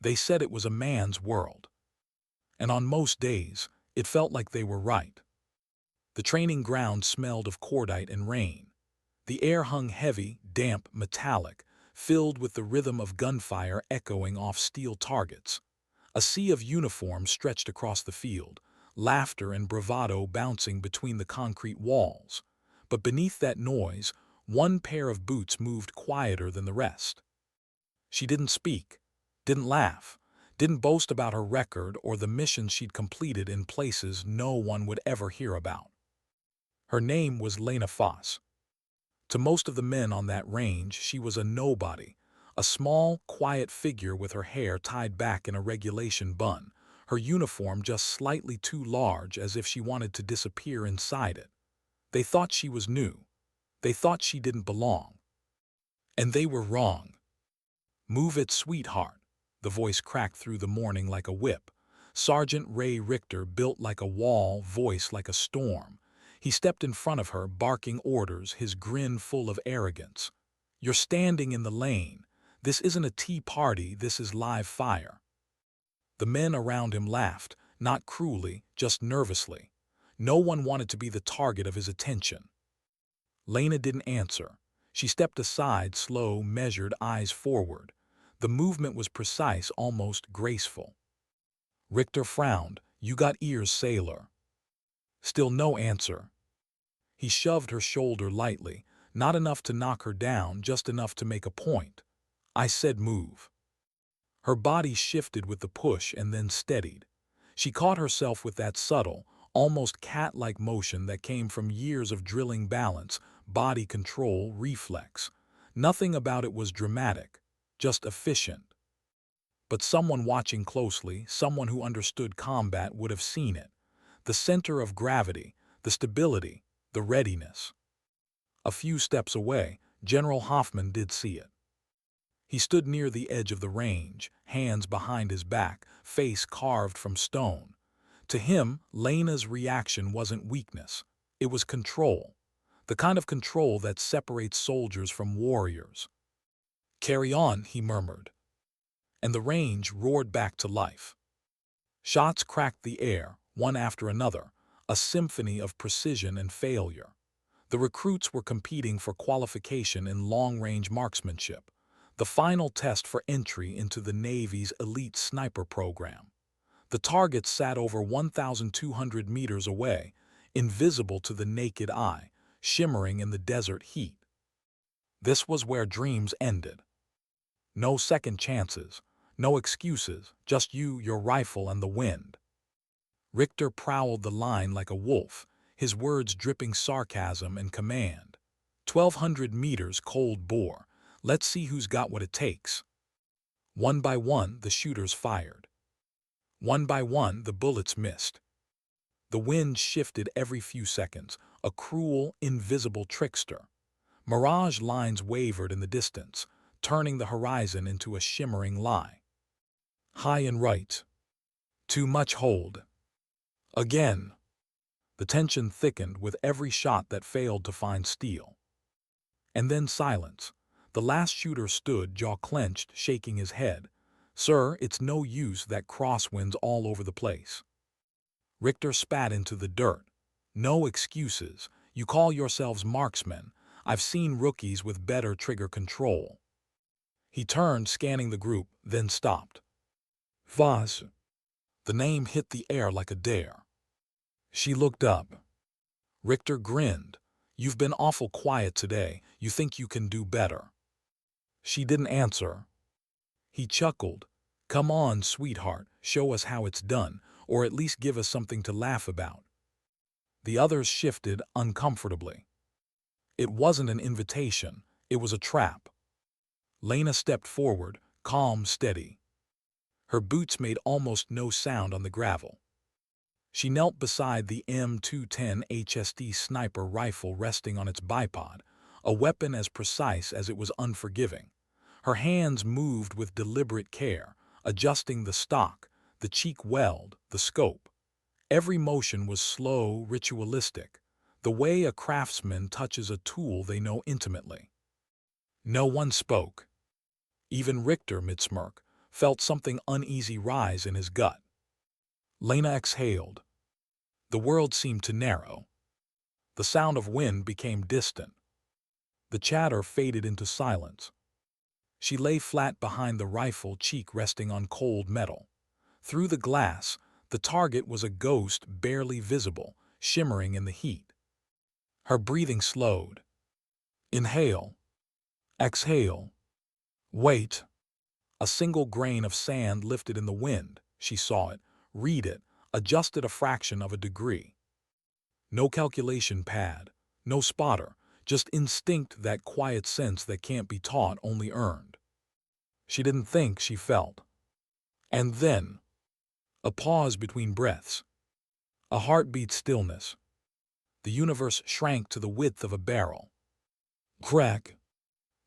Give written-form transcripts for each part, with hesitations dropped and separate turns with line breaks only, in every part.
They said it was a man's world. And on most days, it felt like they were right. The training ground smelled of cordite and rain. The air hung heavy, damp, metallic, filled with the rhythm of gunfire echoing off steel targets. A sea of uniforms stretched across the field, laughter and bravado bouncing between the concrete walls. But beneath that noise, one pair of boots moved quieter than the rest. She didn't speak, didn't laugh, didn't boast about her record or the missions she'd completed in places no one would ever hear about. Her name was Lena Foss. To most of the men on that range, she was a nobody, a small, quiet figure with her hair tied back in a regulation bun, her uniform just slightly too large as if she wanted to disappear inside it. They thought she was new. They thought she didn't belong. And they were wrong. "Move it, sweetheart," the voice cracked through the morning like a whip. Sergeant Ray Richter, built like a wall, voice like a storm. He stepped in front of her, barking orders, his grin full of arrogance. "You're standing in the lane. This isn't a tea party, this is live fire." The men around him laughed, not cruelly, just nervously. No one wanted to be the target of his attention. Lena didn't answer. She stepped aside, slow, measured, eyes forward. The movement was precise, almost graceful. Richter frowned. "You got ears, sailor." Still no answer. He shoved her shoulder lightly, not enough to knock her down, just enough to make a point. "I said move." Her body shifted with the push and then steadied. She caught herself with that subtle, almost cat-like motion that came from years of drilling balance, body control, reflex. Nothing about it was dramatic, just efficient. But someone watching closely, someone who understood combat, would have seen it. The center of gravity, the stability, the readiness. A few steps away, General Hoffman did see it. He stood near the edge of the range, hands behind his back, face carved from stone. To him, Lena's reaction wasn't weakness. It was control. The kind of control that separates soldiers from warriors. "Carry on," he murmured. And the range roared back to life. Shots cracked the air, one after another, a symphony of precision and failure. The recruits were competing for qualification in long-range marksmanship, the final test for entry into the Navy's elite sniper program. The targets sat over 1,200 meters away, invisible to the naked eye, shimmering in the desert heat. This was where dreams ended. No second chances, no excuses, just you, your rifle, and the wind. Richter prowled the line like a wolf, his words dripping sarcasm and command. 1,200 meters cold bore. Let's see who's got what it takes. One by one, the shooters fired. One by one, the bullets missed. The wind shifted every few seconds, a cruel, invisible trickster. Mirage lines wavered in the distance, turning the horizon into a shimmering lie. High and right. Too much hold. Again. The tension thickened with every shot that failed to find steel. And then silence. The last shooter stood, jaw clenched, shaking his head. "Sir, it's no use, that crosswind's all over the place." Richter spat into the dirt. "No excuses. You call yourselves marksmen. I've seen rookies with better trigger control." He turned, scanning the group, then stopped. "Voss." The name hit the air like a dare. She looked up. Richter grinned. "You've been awful quiet today. You think you can do better." She didn't answer. He chuckled. "Come on, sweetheart, show us how it's done, or at least give us something to laugh about." The others shifted uncomfortably. It wasn't an invitation, it was a trap. Lena stepped forward, calm, steady. Her boots made almost no sound on the gravel. She knelt beside the M210 HSD sniper rifle resting on its bipod, a weapon as precise as it was unforgiving. Her hands moved with deliberate care, adjusting the stock, the cheek weld, the scope. Every motion was slow, ritualistic, the way a craftsman touches a tool they know intimately. No one spoke. Even Richter, mid-smirk, felt something uneasy rise in his gut. Lena exhaled. The world seemed to narrow. The sound of wind became distant. The chatter faded into silence. She lay flat behind the rifle, cheek resting on cold metal. Through the glass, the target was a ghost barely visible, shimmering in the heat. Her breathing slowed. Inhale. Exhale. Wait. A single grain of sand lifted in the wind. She saw it, read it, adjusted a fraction of a degree. No calculation pad, no spotter, just instinct, that quiet sense that can't be taught, only earned. She didn't think, she felt. And then, a pause between breaths. A heartbeat stillness. The universe shrank to the width of a barrel. Crack!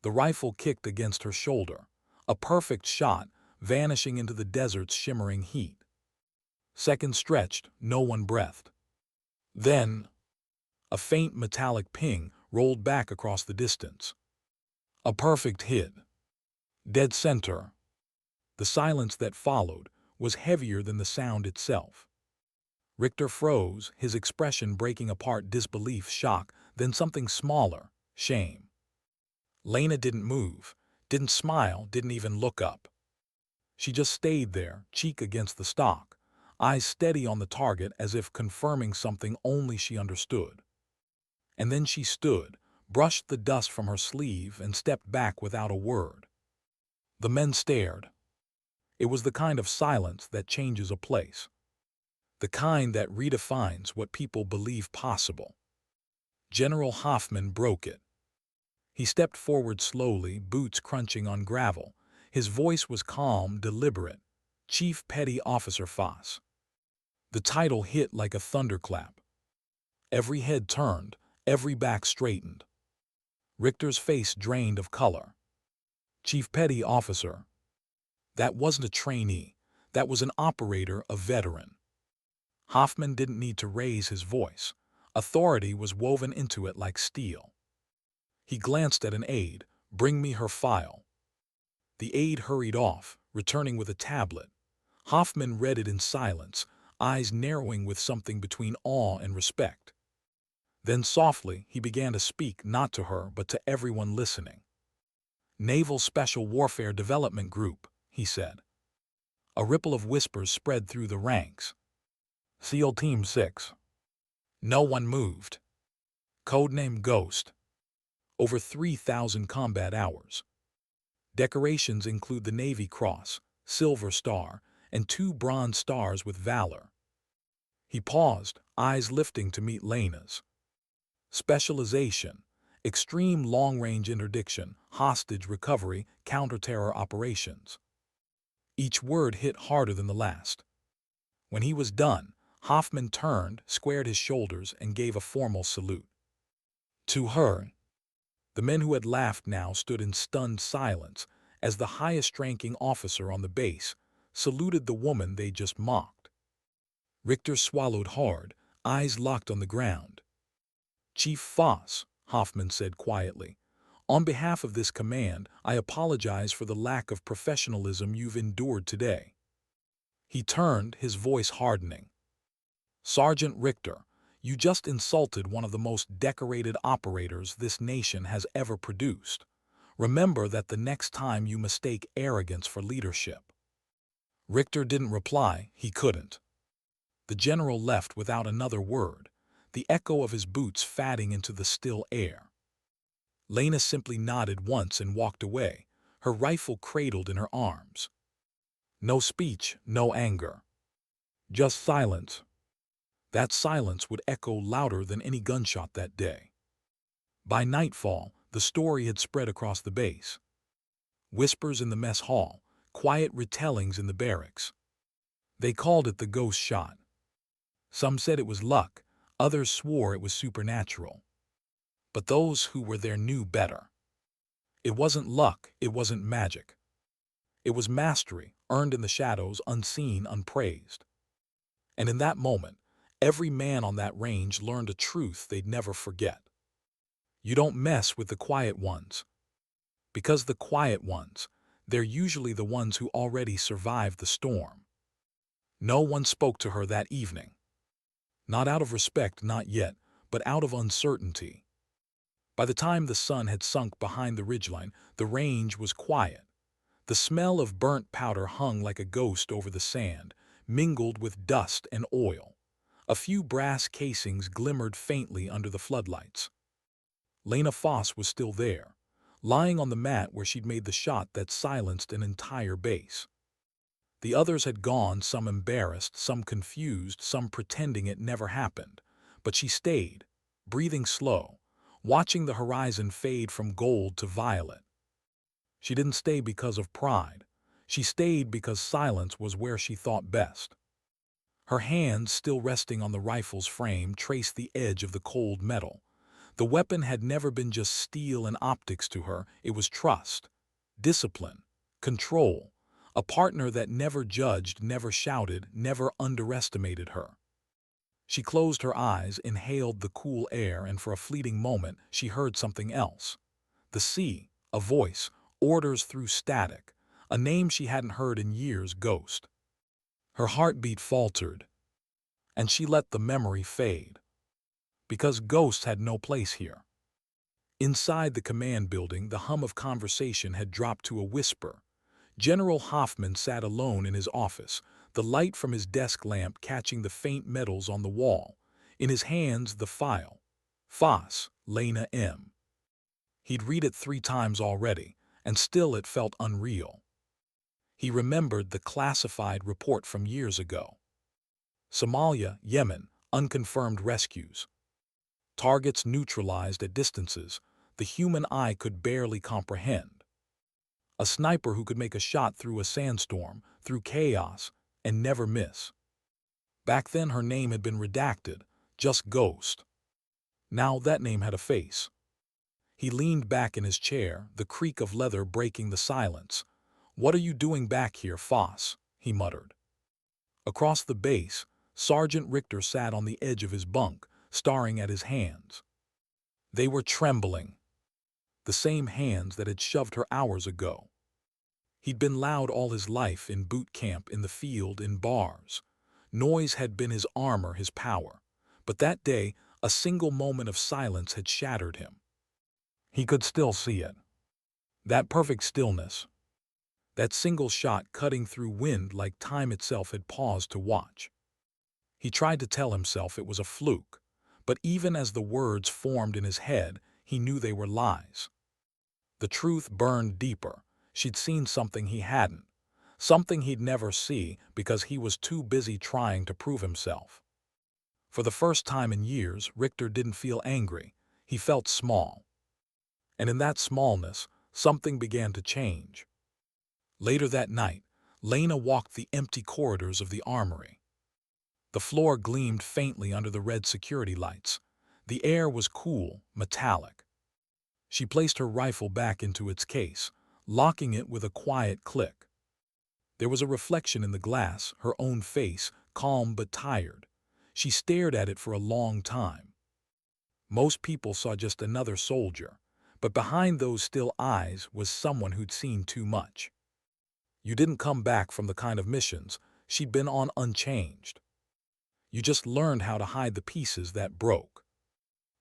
The rifle kicked against her shoulder. A perfect shot, vanishing into the desert's shimmering heat. Seconds stretched, no one breathed. Then, a faint metallic ping rolled back across the distance. A perfect hit. Dead center. The silence that followed was heavier than the sound itself. Richter froze, his expression breaking apart: disbelief, shock, then something smaller: shame. Lena didn't move, didn't smile, didn't even look up. She just stayed there, cheek against the stock, eyes steady on the target, as if confirming something only she understood. And then she stood, brushed the dust from her sleeve, and stepped back without a word. The men stared. It was the kind of silence that changes a place. The kind that redefines what people believe possible. General Hoffman broke it. He stepped forward slowly, boots crunching on gravel. His voice was calm, deliberate. Chief Petty Officer Foss. The title hit like a thunderclap. Every head turned, every back straightened. Richter's face drained of color. Chief Petty Officer. That wasn't a trainee. That was an operator, a veteran. Hoffman didn't need to raise his voice. Authority was woven into it like steel. He glanced at an aide. Bring me her file. The aide hurried off, returning with a tablet. Hoffman read it in silence, eyes narrowing with something between awe and respect. Then softly, he began to speak, not to her, but to everyone listening. Naval Special Warfare Development Group, he said. A ripple of whispers spread through the ranks. SEAL Team 6. No one moved. Codename Ghost. Over 3,000 combat hours. Decorations include the Navy Cross, Silver Star, and 2 Bronze Stars with Valor. He paused, eyes lifting to meet Lena's. Specialization: extreme long-range interdiction, hostage recovery, counter-terror operations. Each word hit harder than the last. When he was done, Hoffman turned, squared his shoulders, and gave a formal salute. To her, the men who had laughed now stood in stunned silence as the highest-ranking officer on the base saluted the woman they just mocked. Richter swallowed hard, eyes locked on the ground. Chief Foss, Hoffman said quietly, on behalf of this command, I apologize for the lack of professionalism you've endured today. He turned, his voice hardening. Sergeant Richter, you just insulted one of the most decorated operators this nation has ever produced. Remember that the next time you mistake arrogance for leadership. Richter didn't reply, he couldn't. The general left without another word, the echo of his boots fading into the still air. Lena simply nodded once and walked away, her rifle cradled in her arms. No speech, no anger. Just silence. That silence would echo louder than any gunshot that day. By nightfall, the story had spread across the base. Whispers in the mess hall, quiet retellings in the barracks. They called it the ghost shot. Some said it was luck, others swore it was supernatural. But those who were there knew better. It wasn't luck, it wasn't magic. It was mastery, earned in the shadows, unseen, unpraised. And in that moment, every man on that range learned a truth they'd never forget. You don't mess with the quiet ones. Because the quiet ones, They're usually the ones who already survived the storm. No one spoke to her that evening. Not out of respect, not yet, but out of uncertainty. By the time the sun had sunk behind the ridgeline, the range was quiet. The smell of burnt powder hung like a ghost over the sand, mingled with dust and oil. A few brass casings glimmered faintly under the floodlights. Lena Foss was still there, lying on the mat where she'd made the shot that silenced an entire base. The others had gone, some embarrassed, some confused, some pretending it never happened. But she stayed, breathing slow, watching the horizon fade from gold to violet. She didn't stay because of pride. She stayed because silence was where she thought best. Her hands, still resting on the rifle's frame, traced the edge of the cold metal. The weapon had never been just steel and optics to her. It was trust, discipline, control, a partner that never judged, never shouted, never underestimated her. She closed her eyes, inhaled the cool air, and for a fleeting moment she heard something else. The sea, a voice, orders through static, a name she hadn't heard in years, Ghost. Her heartbeat faltered, and she let the memory fade. Because ghosts had no place here. Inside the command building, the hum of conversation had dropped to a whisper. General Hoffman sat alone in his office, the light from his desk lamp catching the faint metals on the wall. In his hands, the file. Foss, Lena M. He'd read it 3 times already, and still it felt unreal. He remembered the classified report from years ago. Somalia, Yemen, unconfirmed rescues. Targets neutralized at distances the human eye could barely comprehend. A sniper who could make a shot through a sandstorm, through chaos, and never miss. Back then her name had been redacted, just Ghost. Now that name had a face. He leaned back in his chair, the creak of leather breaking the silence. "What are you doing back here, Foss?" he muttered. Across the base, Sergeant Richter sat on the edge of his bunk, staring at his hands. They were trembling. The same hands that had shoved her hours ago. He'd been loud all his life, in boot camp, in the field, in bars. Noise had been his armor, his power. But that day, a single moment of silence had shattered him. He could still see it. That perfect stillness. That single shot cutting through wind like time itself had paused to watch. He tried to tell himself it was a fluke, but even as the words formed in his head, he knew they were lies. The truth burned deeper. She'd seen something he hadn't. Something he'd never see because he was too busy trying to prove himself. For the first time in years, Richter didn't feel angry. He felt small. And in that smallness, something began to change. Later that night, Lena walked the empty corridors of the armory. The floor gleamed faintly under the red security lights. The air was cool, metallic. She placed her rifle back into its case, locking it with a quiet click. There was a reflection in the glass, her own face, calm but tired. She stared at it for a long time. Most people saw just another soldier, but behind those still eyes was someone who'd seen too much. You didn't come back from the kind of missions she'd been on unchanged. You just learned how to hide the pieces that broke.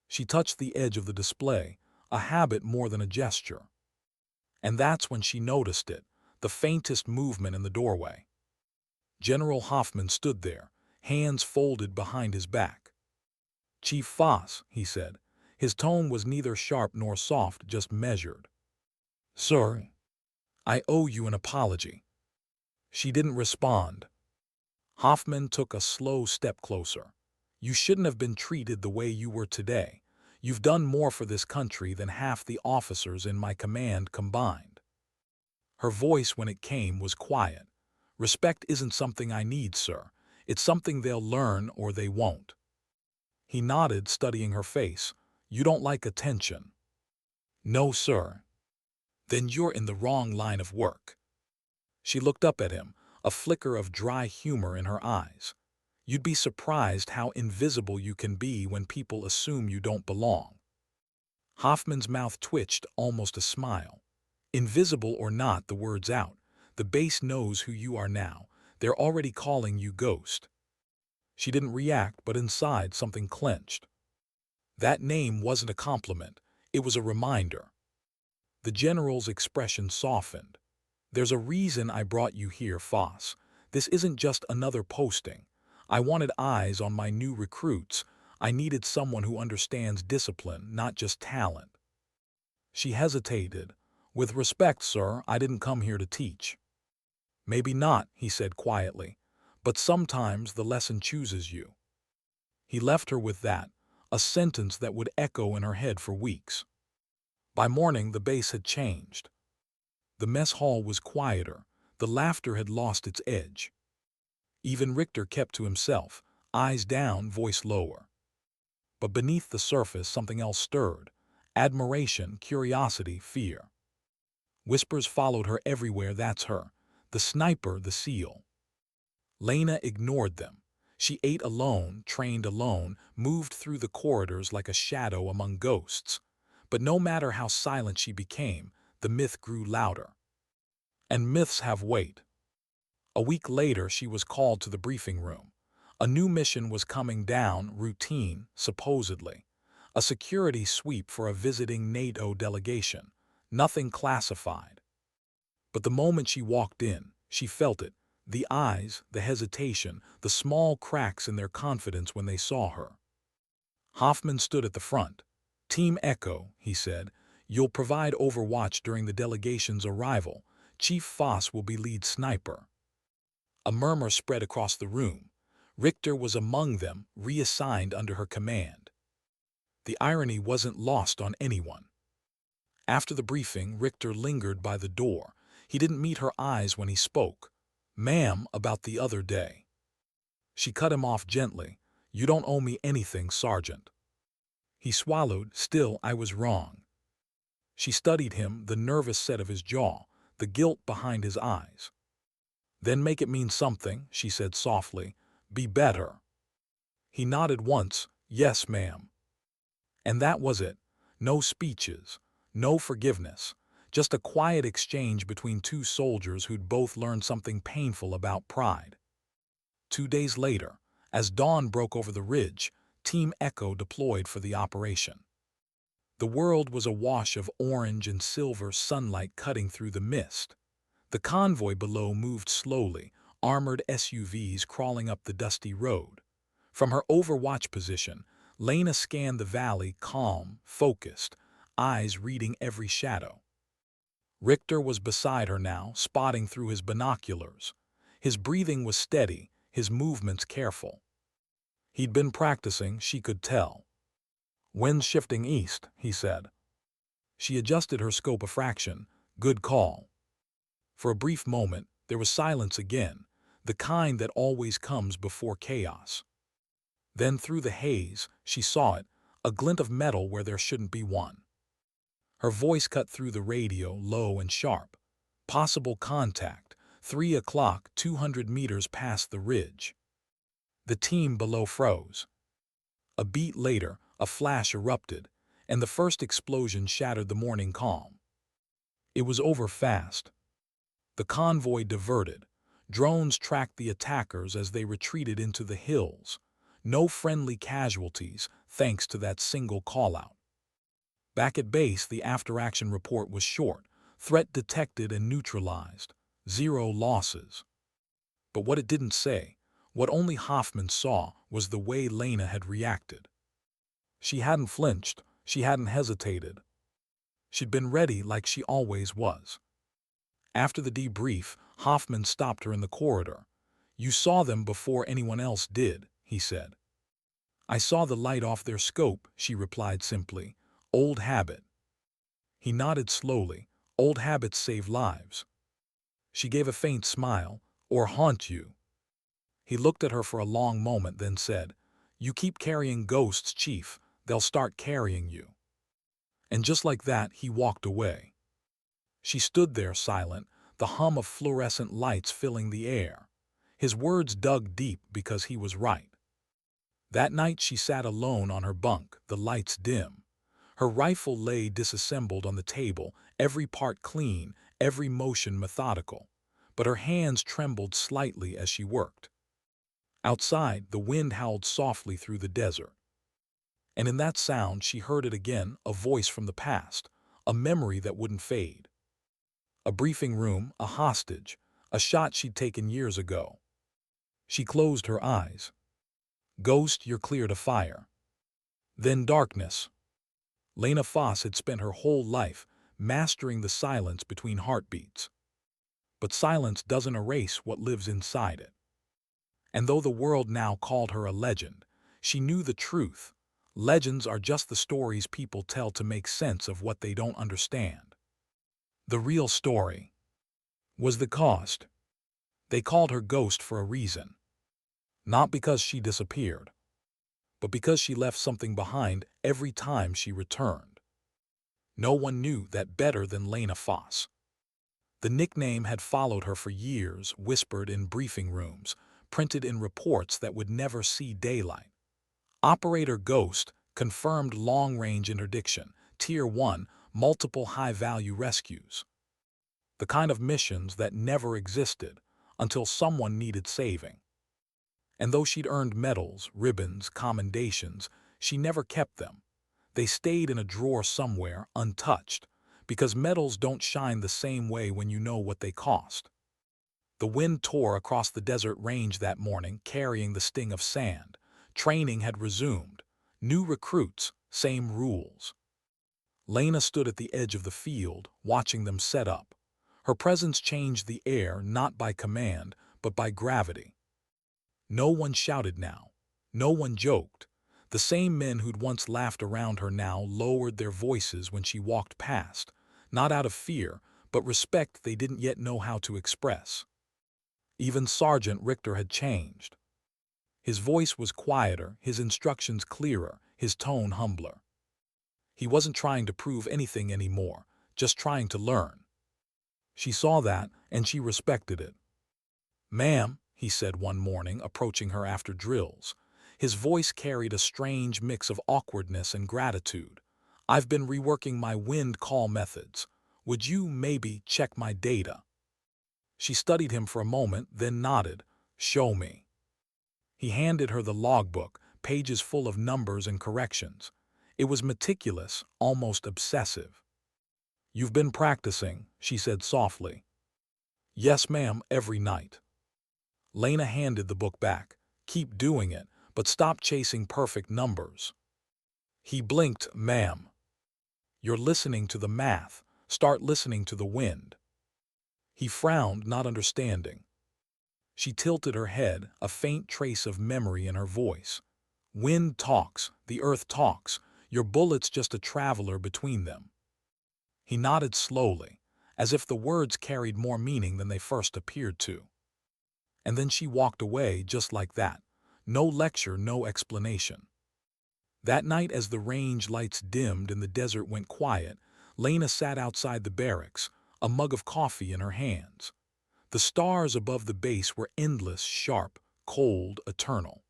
She touched the edge of the display, a habit more than a gesture. And that's when she noticed it, the faintest movement in the doorway. General Hoffman stood there, hands folded behind his back. "Chief Foss," he said. His tone was neither sharp nor soft, just measured. "Sir, I owe you an apology." She didn't respond. Hoffman took a slow step closer. "You shouldn't have been treated the way you were today. You've done more for this country than half the officers in my command combined." Her voice, when it came, was quiet. "Respect isn't something I need, sir. It's something they'll learn or they won't." He nodded, studying her face. "You don't like attention?" "No, sir." "Then you're in the wrong line of work." She looked up at him, a flicker of dry humor in her eyes. "You'd be surprised how invisible you can be when people assume you don't belong." Hoffman's mouth twitched, almost a smile. Invisible or not, the word's out. The base knows who you are now. They're already calling you Ghost. She didn't react, but inside something clenched. That name wasn't a compliment. It was a reminder. The general's expression softened. There's a reason I brought you here, Foss. This isn't just another posting. I wanted eyes on my new recruits. I needed someone who understands discipline, not just talent. She hesitated. With respect, sir, I didn't come here to teach. Maybe not, he said quietly, but sometimes the lesson chooses you. He left her with that, a sentence that would echo in her head for weeks. By morning, the base had changed. The mess hall was quieter. The laughter had lost its edge. Even Richter kept to himself, eyes down, voice lower. But beneath the surface, something else stirred. Admiration, curiosity, fear. Whispers followed her everywhere. That's her. The sniper, the SEAL. Lena ignored them. She ate alone, trained alone, moved through the corridors like a shadow among ghosts. But no matter how silent she became, the myth grew louder. And myths have weight. A week later, she was called to the briefing room. A new mission was coming down, routine, supposedly. A security sweep for a visiting NATO delegation. Nothing classified. But the moment she walked in, she felt it. The eyes, the hesitation, the small cracks in their confidence when they saw her. Hoffman stood at the front. "Team Echo," he said, "you'll provide overwatch during the delegation's arrival. Chief Foss will be lead sniper." A murmur spread across the room. Richter was among them, reassigned under her command. The irony wasn't lost on anyone. After the briefing, Richter lingered by the door. He didn't meet her eyes when he spoke. "Ma'am, about the other day." She cut him off gently. "You don't owe me anything, Sergeant." He swallowed. "Still, I was wrong." She studied him, the nervous set of his jaw, the guilt behind his eyes. "Then make it mean something," she said softly. "Be better." He nodded once. "Yes, ma'am." And that was it. No speeches, no forgiveness, just a quiet exchange between two soldiers who'd both learned something painful about pride. 2 days later, as dawn broke over the ridge, Team Echo deployed for the operation. The world was awash of orange and silver sunlight cutting through the mist. The convoy below moved slowly, armored SUVs crawling up the dusty road. From her overwatch position, Lena scanned the valley, calm, focused, eyes reading every shadow. Richter was beside her now, spotting through his binoculars. His breathing was steady, his movements careful. He'd been practicing, she could tell. "Wind's shifting east," he said. She adjusted her scope a fraction. "Good call." For a brief moment, there was silence again, the kind that always comes before chaos. Then through the haze, she saw it, a glint of metal where there shouldn't be one. Her voice cut through the radio, low and sharp. "Possible contact, 3 o'clock, 200 meters past the ridge." The team below froze. A beat later, a flash erupted, and the first explosion shattered the morning calm. It was over fast. The convoy diverted. Drones tracked the attackers as they retreated into the hills. No friendly casualties, thanks to that single call-out. Back at base, the after-action report was short. Threat detected and neutralized. 0 losses. But what it didn't say, what only Hoffman saw, was the way Lena had reacted. She hadn't flinched. She hadn't hesitated. She'd been ready like she always was. After the debrief, Hoffman stopped her in the corridor. "You saw them before anyone else did," he said. "I saw the light off their scope," she replied simply. "Old habit." He nodded slowly. "Old habits save lives." She gave a faint smile. "Or haunt you." He looked at her for a long moment, then said, "You keep carrying ghosts, Chief. They'll start carrying you." And just like that, he walked away. She stood there silent, the hum of fluorescent lights filling the air. His words dug deep because he was right. That night she sat alone on her bunk, the lights dim. Her rifle lay disassembled on the table, every part clean, every motion methodical. But her hands trembled slightly as she worked. Outside, the wind howled softly through the desert. And in that sound she heard it again, a voice from the past, a memory that wouldn't fade. A briefing room, a hostage, a shot she'd taken years ago. She closed her eyes. Ghost, you're clear to fire. Then darkness. Lena Foss had spent her whole life mastering the silence between heartbeats. But silence doesn't erase what lives inside it. And though the world now called her a legend, she knew the truth. Legends are just the stories people tell to make sense of what they don't understand. The real story was the cost. They called her Ghost for a reason. Not because she disappeared, but because she left something behind every time she returned. No one knew that better than Lena Foss. The nickname had followed her for years, whispered in briefing rooms, printed in reports that would never see daylight. Operator Ghost, confirmed long-range interdiction, Tier 1, multiple high-value rescues. The kind of missions that never existed until someone needed saving. And though she'd earned medals, ribbons, commendations, she never kept them. They stayed in a drawer somewhere, untouched, because medals don't shine the same way when you know what they cost. The wind tore across the desert range that morning, carrying the sting of sand. Training had resumed. New recruits, same rules. Lena stood at the edge of the field, watching them set up. Her presence changed the air not by command, but by gravity. No one shouted now. No one joked. The same men who'd once laughed around her now lowered their voices when she walked past, not out of fear, but respect they didn't yet know how to express. Even Sergeant Richter had changed. His voice was quieter, his instructions clearer, his tone humbler. He wasn't trying to prove anything anymore, just trying to learn. She saw that, and she respected it. "Ma'am," he said one morning, approaching her after drills. His voice carried a strange mix of awkwardness and gratitude. "I've been reworking my wind call methods. Would you maybe check my data?" She studied him for a moment, then nodded. "Show me." He handed her the logbook, pages full of numbers and corrections. It was meticulous, almost obsessive. "You've been practicing," she said softly. "Yes, ma'am, every night." Lena handed the book back. "Keep doing it, but stop chasing perfect numbers." He blinked. "Ma'am, you're listening to the math. Start listening to the wind." He frowned, not understanding. She tilted her head, a faint trace of memory in her voice. "Wind talks, the earth talks. Your bullet's just a traveler between them." He nodded slowly, as if the words carried more meaning than they first appeared to. And then she walked away just like that. No lecture, no explanation. That night, as the range lights dimmed and the desert went quiet, Lena sat outside the barracks, a mug of coffee in her hands. The stars above the base were endless, sharp, cold, eternal.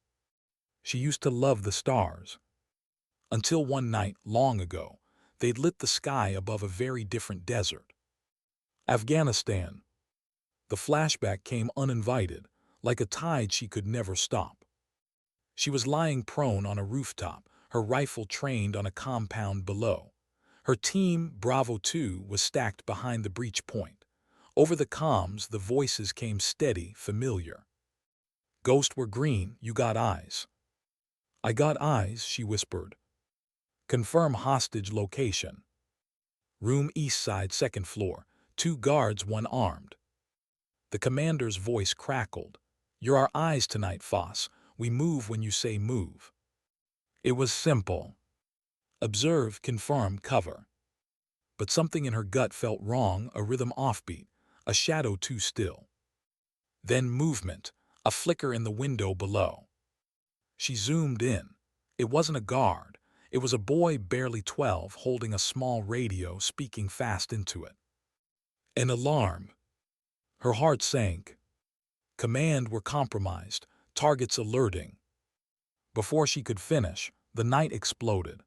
She used to love the stars. Until one night, long ago, they'd lit the sky above a very different desert. Afghanistan. The flashback came uninvited, like a tide she could never stop. She was lying prone on a rooftop, her rifle trained on a compound below. Her team, Bravo 2, was stacked behind the breach point. Over the comms, the voices came steady, familiar. "Ghost, we're green, you got eyes." "I got eyes," she whispered. "Confirm hostage location." "Room east side, second floor. 2 guards, 1 armed." The commander's voice crackled. "You're our eyes tonight, Foss. We move when you say move." It was simple. Observe, confirm, cover. But something in her gut felt wrong, a rhythm offbeat, a shadow too still. Then movement, a flicker in the window below. She zoomed in. It wasn't a guard. It was a boy barely 12 holding a small radio, speaking fast into it. An alarm. Her heart sank. Command were compromised, targets alerting. Before she could finish, the night exploded.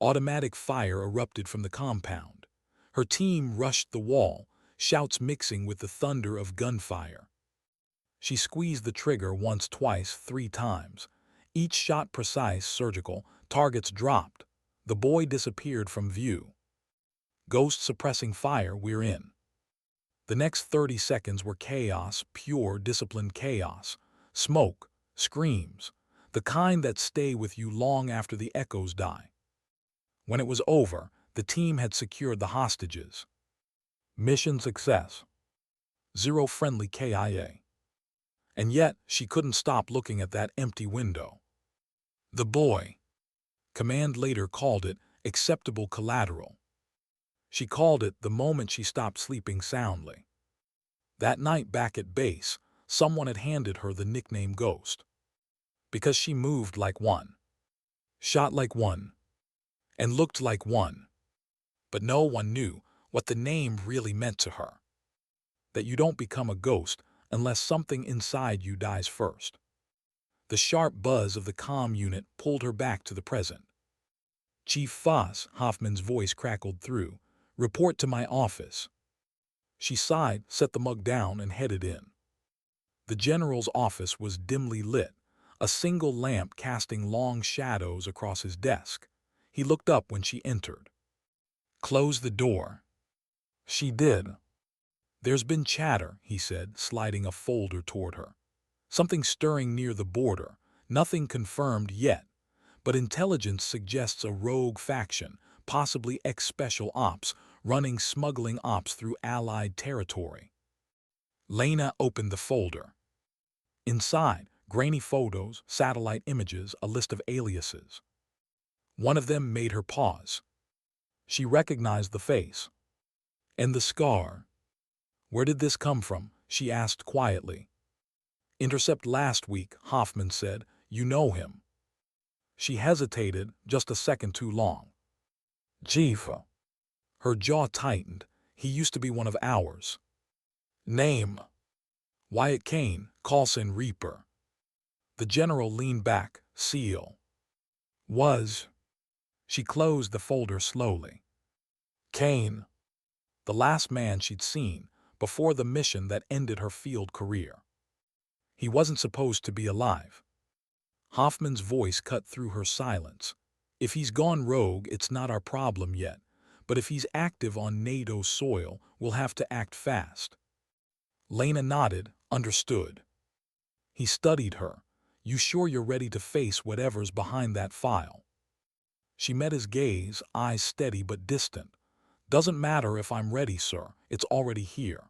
Automatic fire erupted from the compound. Her team rushed the wall, shouts mixing with the thunder of gunfire. She squeezed the trigger once, twice, 3 times. Each shot precise, surgical, targets dropped. The boy disappeared from view. Ghost suppressing fire, we're in. The next 30 seconds were chaos, pure, disciplined chaos. Smoke, screams, the kind that stay with you long after the echoes die. When it was over, the team had secured the hostages. Mission success. 0 friendly KIA. And yet, she couldn't stop looking at that empty window. The boy. Command later called it acceptable collateral. She called it the moment she stopped sleeping soundly. That night back at base, someone had handed her the nickname Ghost. Because she moved like one, shot like one, and looked like one. But no one knew what the name really meant to her. That you don't become a ghost unless something inside you dies first. The sharp buzz of the comm unit pulled her back to the present. Chief Foss, Hoffman's voice crackled through. Report to my office. She sighed, set the mug down, and headed in. The general's office was dimly lit, a single lamp casting long shadows across his desk. He looked up when she entered. Close the door. She did. There's been chatter, he said, sliding a folder toward her. Something stirring near the border, nothing confirmed yet, but intelligence suggests a rogue faction, possibly ex-special ops, running smuggling ops through Allied territory. Lena opened the folder. Inside, grainy photos, satellite images, a list of aliases. One of them made her pause. She recognized the face. And the scar. Where did this come from? She asked quietly. Intercept last week, Hoffman said. You know him. She hesitated, just a second too long. Chief. Her jaw tightened. He used to be one of ours. Name. Wyatt Kane, Coulson Reaper. The general leaned back, seal. Was. She closed the folder slowly. Kane. The last man she'd seen, before the mission that ended her field career. He wasn't supposed to be alive. Hoffman's voice cut through her silence. If he's gone rogue, it's not our problem yet. But if he's active on NATO soil, we'll have to act fast. Lena nodded, understood. He studied her. You sure you're ready to face whatever's behind that file? She met his gaze, eyes steady but distant. Doesn't matter if I'm ready, sir. It's already here.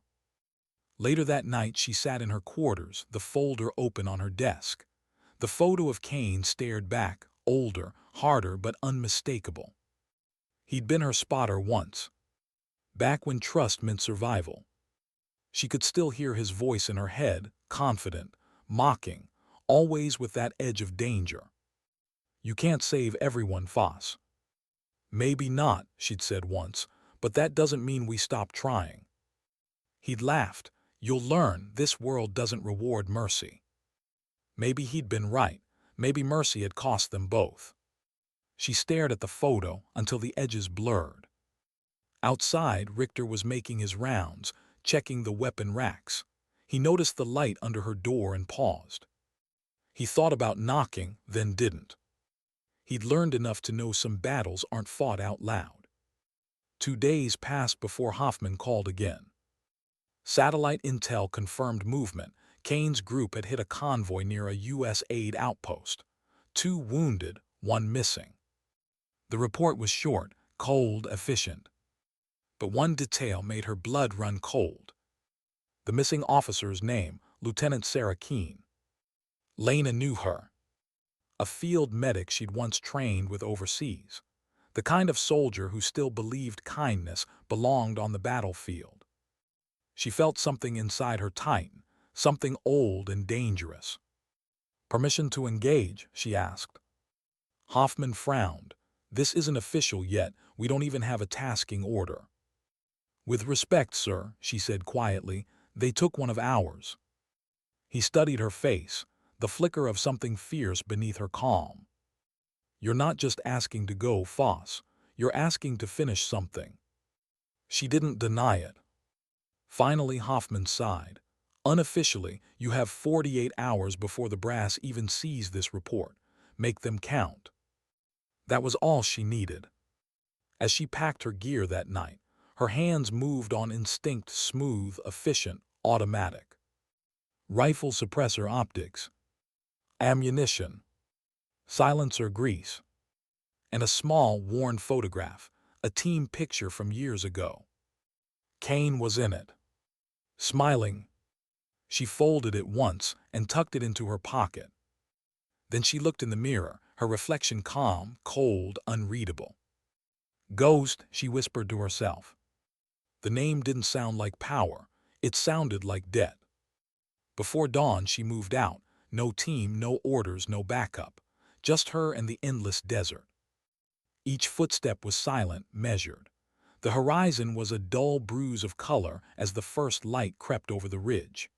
Later that night, she sat in her quarters, the folder open on her desk. The photo of Kane stared back, older, harder but unmistakable. He'd been her spotter once. Back when trust meant survival. She could still hear his voice in her head, confident, mocking, always with that edge of danger. You can't save everyone, Foss. Maybe not, she'd said once, but that doesn't mean we stop trying. He'd laughed. You'll learn this world doesn't reward mercy. Maybe he'd been right. Maybe mercy had cost them both. She stared at the photo until the edges blurred. Outside, Richter was making his rounds, checking the weapon racks. He noticed the light under her door and paused. He thought about knocking, then didn't. He'd learned enough to know some battles aren't fought out loud. 2 days passed before Hoffman called again. Satellite intel confirmed movement. Kane's group had hit a convoy near a U.S. aid outpost. 2 wounded, 1 missing. The report was short, cold, efficient. But one detail made her blood run cold. The missing officer's name, Lieutenant Sarah Keene. Lena knew her. A field medic she'd once trained with overseas. The kind of soldier who still believed kindness belonged on the battlefield. She felt something inside her tighten, something old and dangerous. Permission to engage, she asked. Hoffman frowned. This isn't official yet. We don't even have a tasking order. With respect, sir, she said quietly, they took one of ours. He studied her face, the flicker of something fierce beneath her calm. You're not just asking to go, Foss. You're asking to finish something. She didn't deny it. Finally, Hoffman sighed. Unofficially, you have 48 hours before the brass even sees this report. Make them count. That was all she needed. As she packed her gear that night, her hands moved on instinct, smooth, efficient, automatic. Rifle suppressor optics, ammunition, silencer grease, and a small, worn photograph, a team picture from years ago. Kane was in it. Smiling, she folded it once and tucked it into her pocket. Then she looked in the mirror, her reflection calm, cold, unreadable. Ghost, she whispered to herself. The name didn't sound like power. It sounded like debt. Before dawn, she moved out. No team, no orders, no backup. Just her and the endless desert. Each footstep was silent, measured. The horizon was a dull bruise of color as the first light crept over the ridge.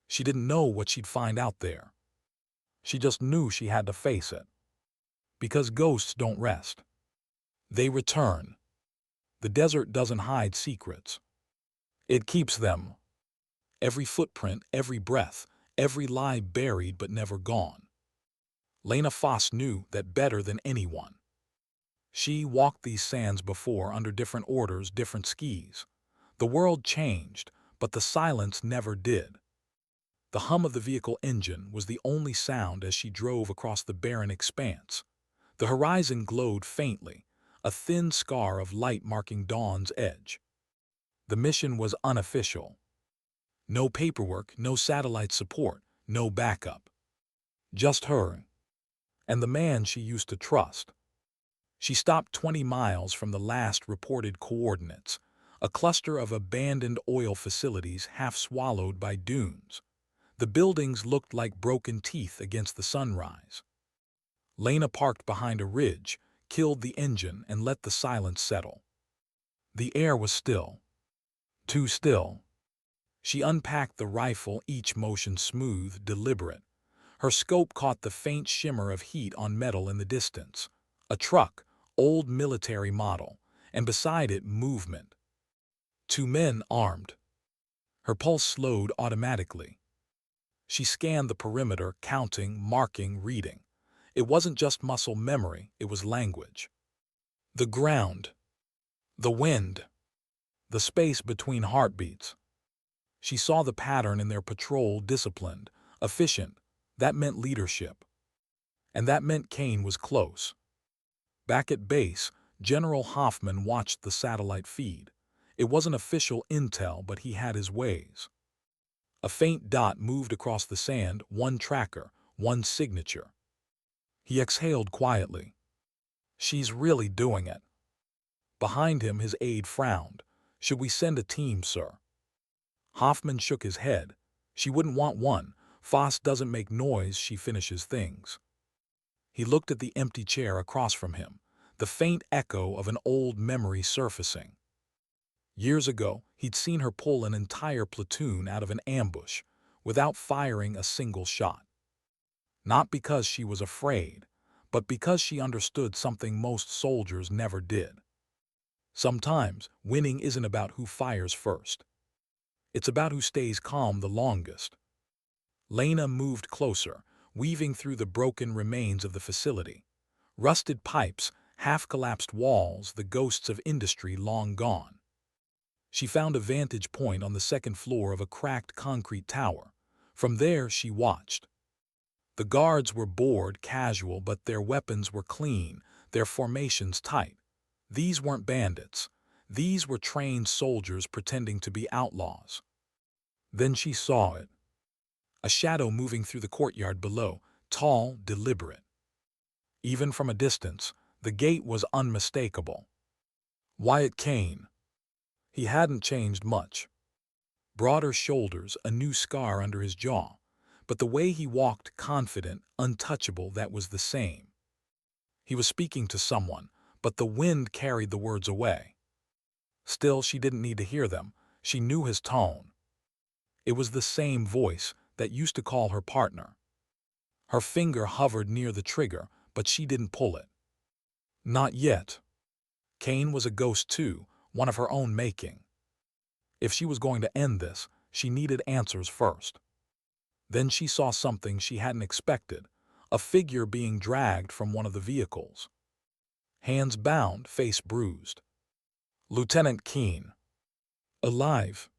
She didn't know what she'd find out there. She just knew she had to face it. Because ghosts don't rest. They return. The desert doesn't hide secrets. It keeps them. Every footprint, every breath, every lie buried but never gone. Lena Foss knew that better than anyone. She walked these sands before under different orders, different skis. The world changed, but the silence never did. The hum of the vehicle engine was the only sound as she drove across the barren expanse. The horizon glowed faintly, a thin scar of light marking dawn's edge. The mission was unofficial. No paperwork, no satellite support, no backup. Just her and the man she used to trust. She stopped 20 miles from the last reported coordinates, a cluster of abandoned oil facilities half swallowed by dunes. The buildings looked like broken teeth against the sunrise. Lena parked behind a ridge, killed the engine, and let the silence settle. The air was still. Too still. She unpacked the rifle, each motion smooth, deliberate. Her scope caught the faint shimmer of heat on metal in the distance. A truck, old military model, and beside it movement. Two men armed. Her pulse slowed automatically. She scanned the perimeter, counting, marking, reading. It wasn't just muscle memory, it was language. The ground. The wind. The space between heartbeats. She saw the pattern in their patrol, disciplined, efficient. That meant leadership. And that meant Kane was close. Back at base, General Hoffman watched the satellite feed. It wasn't official intel, but he had his ways. A faint dot moved across the sand, one tracker, one signature. He exhaled quietly. She's really doing it. Behind him, his aide frowned. Should we send a team, sir? Hoffman shook his head. She wouldn't want one. Foss doesn't make noise, she finishes things. He looked at the empty chair across from him, the faint echo of an old memory surfacing. Years ago, he'd seen her pull an entire platoon out of an ambush without firing a single shot. Not because she was afraid, but because she understood something most soldiers never did. Sometimes, winning isn't about who fires first. It's about who stays calm the longest. Lena moved closer, weaving through the broken remains of the facility. Rusted pipes, half-collapsed walls, the ghosts of industry long gone. She found a vantage point on the second floor of a cracked concrete tower. From there, she watched. The guards were bored, casual, but their weapons were clean, their formations tight. These weren't bandits. These were trained soldiers pretending to be outlaws. Then she saw it. A shadow moving through the courtyard below, tall, deliberate. Even from a distance, the gait was unmistakable. Wyatt Kane. He hadn't changed much. Broader shoulders, a new scar under his jaw. But the way he walked, confident, untouchable, that was the same. He was speaking to someone, but the wind carried the words away. Still, she didn't need to hear them. She knew his tone. It was the same voice that used to call her partner. Her finger hovered near the trigger, but she didn't pull it. Not yet. Kane was a ghost too, one of her own making. If she was going to end this, she needed answers first. Then she saw something she hadn't expected, a figure being dragged from one of the vehicles. Hands bound, face bruised. Lieutenant Keene. Alive.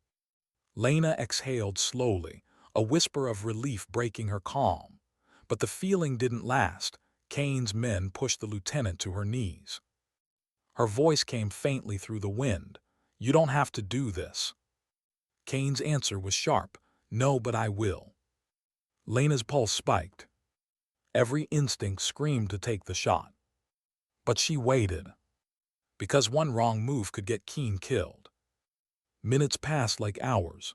Lena exhaled slowly, a whisper of relief breaking her calm. But the feeling didn't last. Kane's men pushed the lieutenant to her knees. Her voice came faintly through the wind. "You don't have to do this." Kane's answer was sharp. "No, but I will." Lena's pulse spiked. Every instinct screamed to take the shot. But she waited. Because one wrong move could get Keene killed. Minutes passed like hours.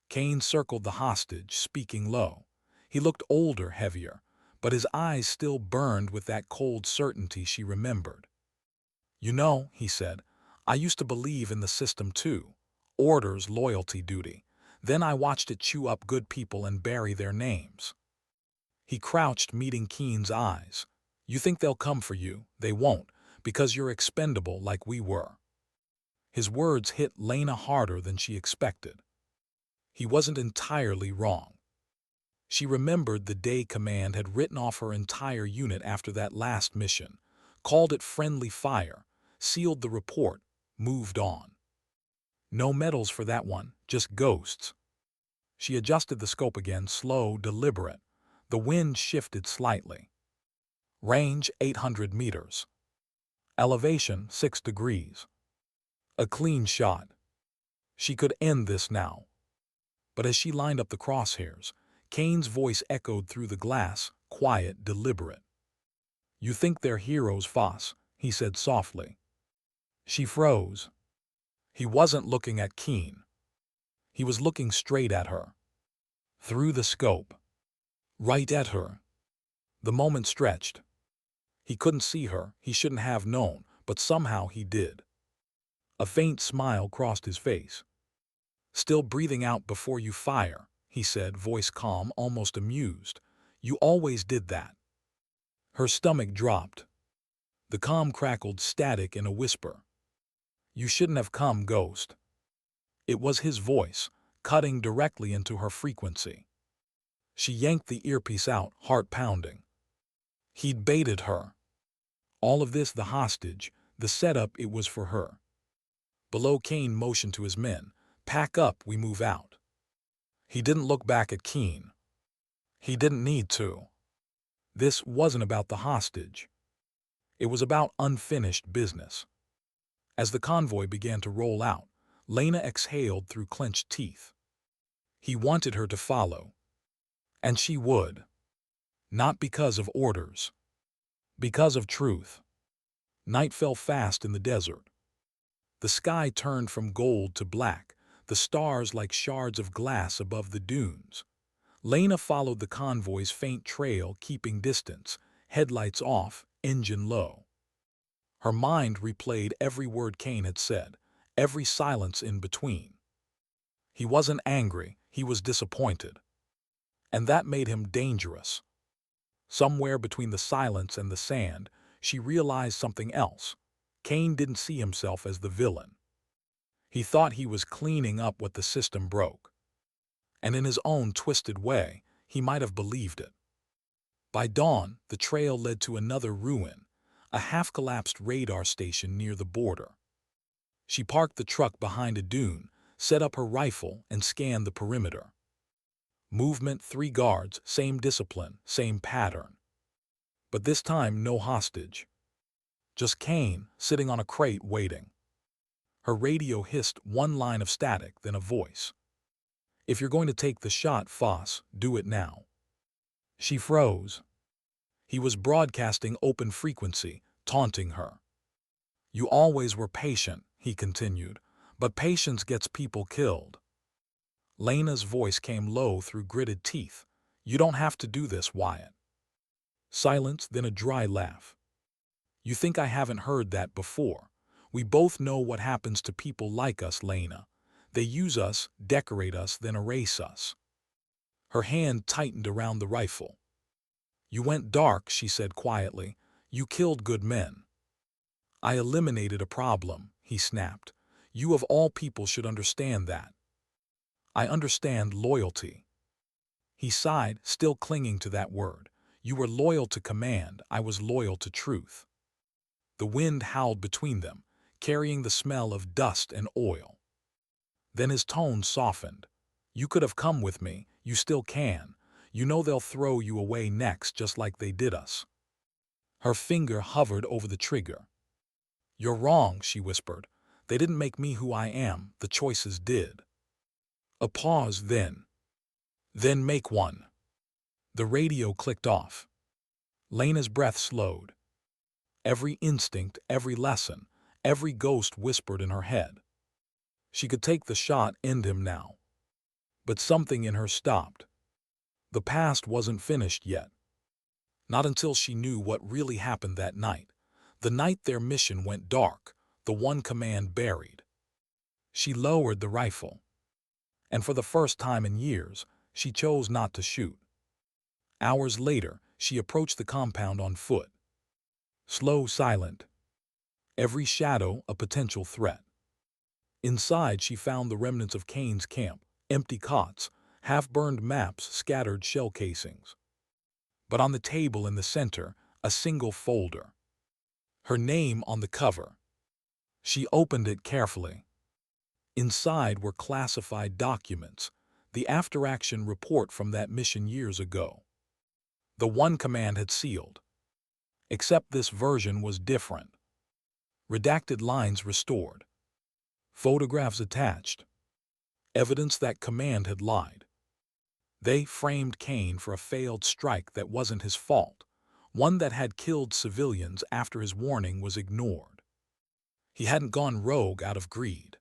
Kane circled the hostage, speaking low. He looked older, heavier, but his eyes still burned with that cold certainty she remembered. "You know," he said, "I used to believe in the system too. Orders, loyalty, duty. Then I watched it chew up good people and bury their names." He crouched, meeting Keene's eyes. "You think they'll come for you? They won't, because you're expendable like we were." His words hit Lena harder than she expected. He wasn't entirely wrong. She remembered the day command had written off her entire unit after that last mission, called it friendly fire, sealed the report, moved on. No medals for that one, just ghosts. She adjusted the scope again, slow, deliberate. The wind shifted slightly. Range 800 meters. Elevation 6 degrees. A clean shot. She could end this now. But as she lined up the crosshairs, Kane's voice echoed through the glass, quiet, deliberate. "You think they're heroes, Foss," he said softly. She froze. He wasn't looking at Keene. He was looking straight at her. Through the scope. Right at her. The moment stretched. He couldn't see her, he shouldn't have known, but somehow he did. A faint smile crossed his face. "Still breathing out before you fire," he said, voice calm, almost amused. "You always did that." Her stomach dropped. The calm crackled static in a whisper. "You shouldn't have come, Ghost." It was his voice, cutting directly into her frequency. She yanked the earpiece out, heart pounding. He'd baited her. All of this, the hostage, the setup, it was for her. Below, Kane motioned to his men. "Pack up, we move out." He didn't look back at Keene. He didn't need to. This wasn't about the hostage. It was about unfinished business. As the convoy began to roll out, Lena exhaled through clenched teeth. He wanted her to follow. And she would. Not because of orders. Because of truth. Night fell fast in the desert. The sky turned from gold to black, the stars like shards of glass above the dunes. Lena followed the convoy's faint trail, keeping distance, headlights off, engine low. Her mind replayed every word Kane had said, every silence in between. He wasn't angry, he was disappointed. And that made him dangerous. Somewhere between the silence and the sand, she realized something else. Kane didn't see himself as the villain. He thought he was cleaning up what the system broke. And in his own twisted way, he might have believed it. By dawn, the trail led to another ruin, a half-collapsed radar station near the border. She parked the truck behind a dune, set up her rifle, and scanned the perimeter. Movement, 3 guards, same discipline, same pattern. But this time, no hostage. Just Kane, sitting on a crate, waiting. Her radio hissed one line of static, then a voice. "If you're going to take the shot, Foss, do it now." She froze. He was broadcasting open frequency, taunting her. "You always were patient," he continued, "but patience gets people killed." Lena's voice came low through gritted teeth. "You don't have to do this, Wyatt." Silence, then a dry laugh. "You think I haven't heard that before? We both know what happens to people like us, Lena. They use us, decorate us, then erase us." Her hand tightened around the rifle. You went dark, she said quietly. You killed good men. I eliminated a problem, he snapped. You of all people should understand that. I understand loyalty. He sighed, still clinging to that word. You were loyal to command, I was loyal to truth. The wind howled between them, carrying the smell of dust and oil. Then his tone softened. You could have come with me, you still can. You know they'll throw you away next just like they did us. Her finger hovered over the trigger. You're wrong, she whispered. They didn't make me who I am, the choices did. A pause then. Then make one. The radio clicked off. Lena's breath slowed. Every instinct, every lesson, every ghost whispered in her head. She could take the shot, end him now. But something in her stopped. The past wasn't finished yet. Not until she knew what really happened that night. The night their mission went dark, the one command buried. She lowered the rifle. And for the first time in years, she chose not to shoot. Hours later, she approached the compound on foot. Slow, silent. Every shadow a potential threat. Inside, she found the remnants of Kane's camp, empty cots, half-burned maps, scattered shell casings. But on the table in the center, a single folder. Her name on the cover. She opened it carefully. Inside were classified documents, the after-action report from that mission years ago. The one command had sealed. Except this version was different. Redacted lines restored. Photographs attached. Evidence that command had lied. They framed Kane for a failed strike that wasn't his fault, one that had killed civilians after his warning was ignored. He hadn't gone rogue out of greed.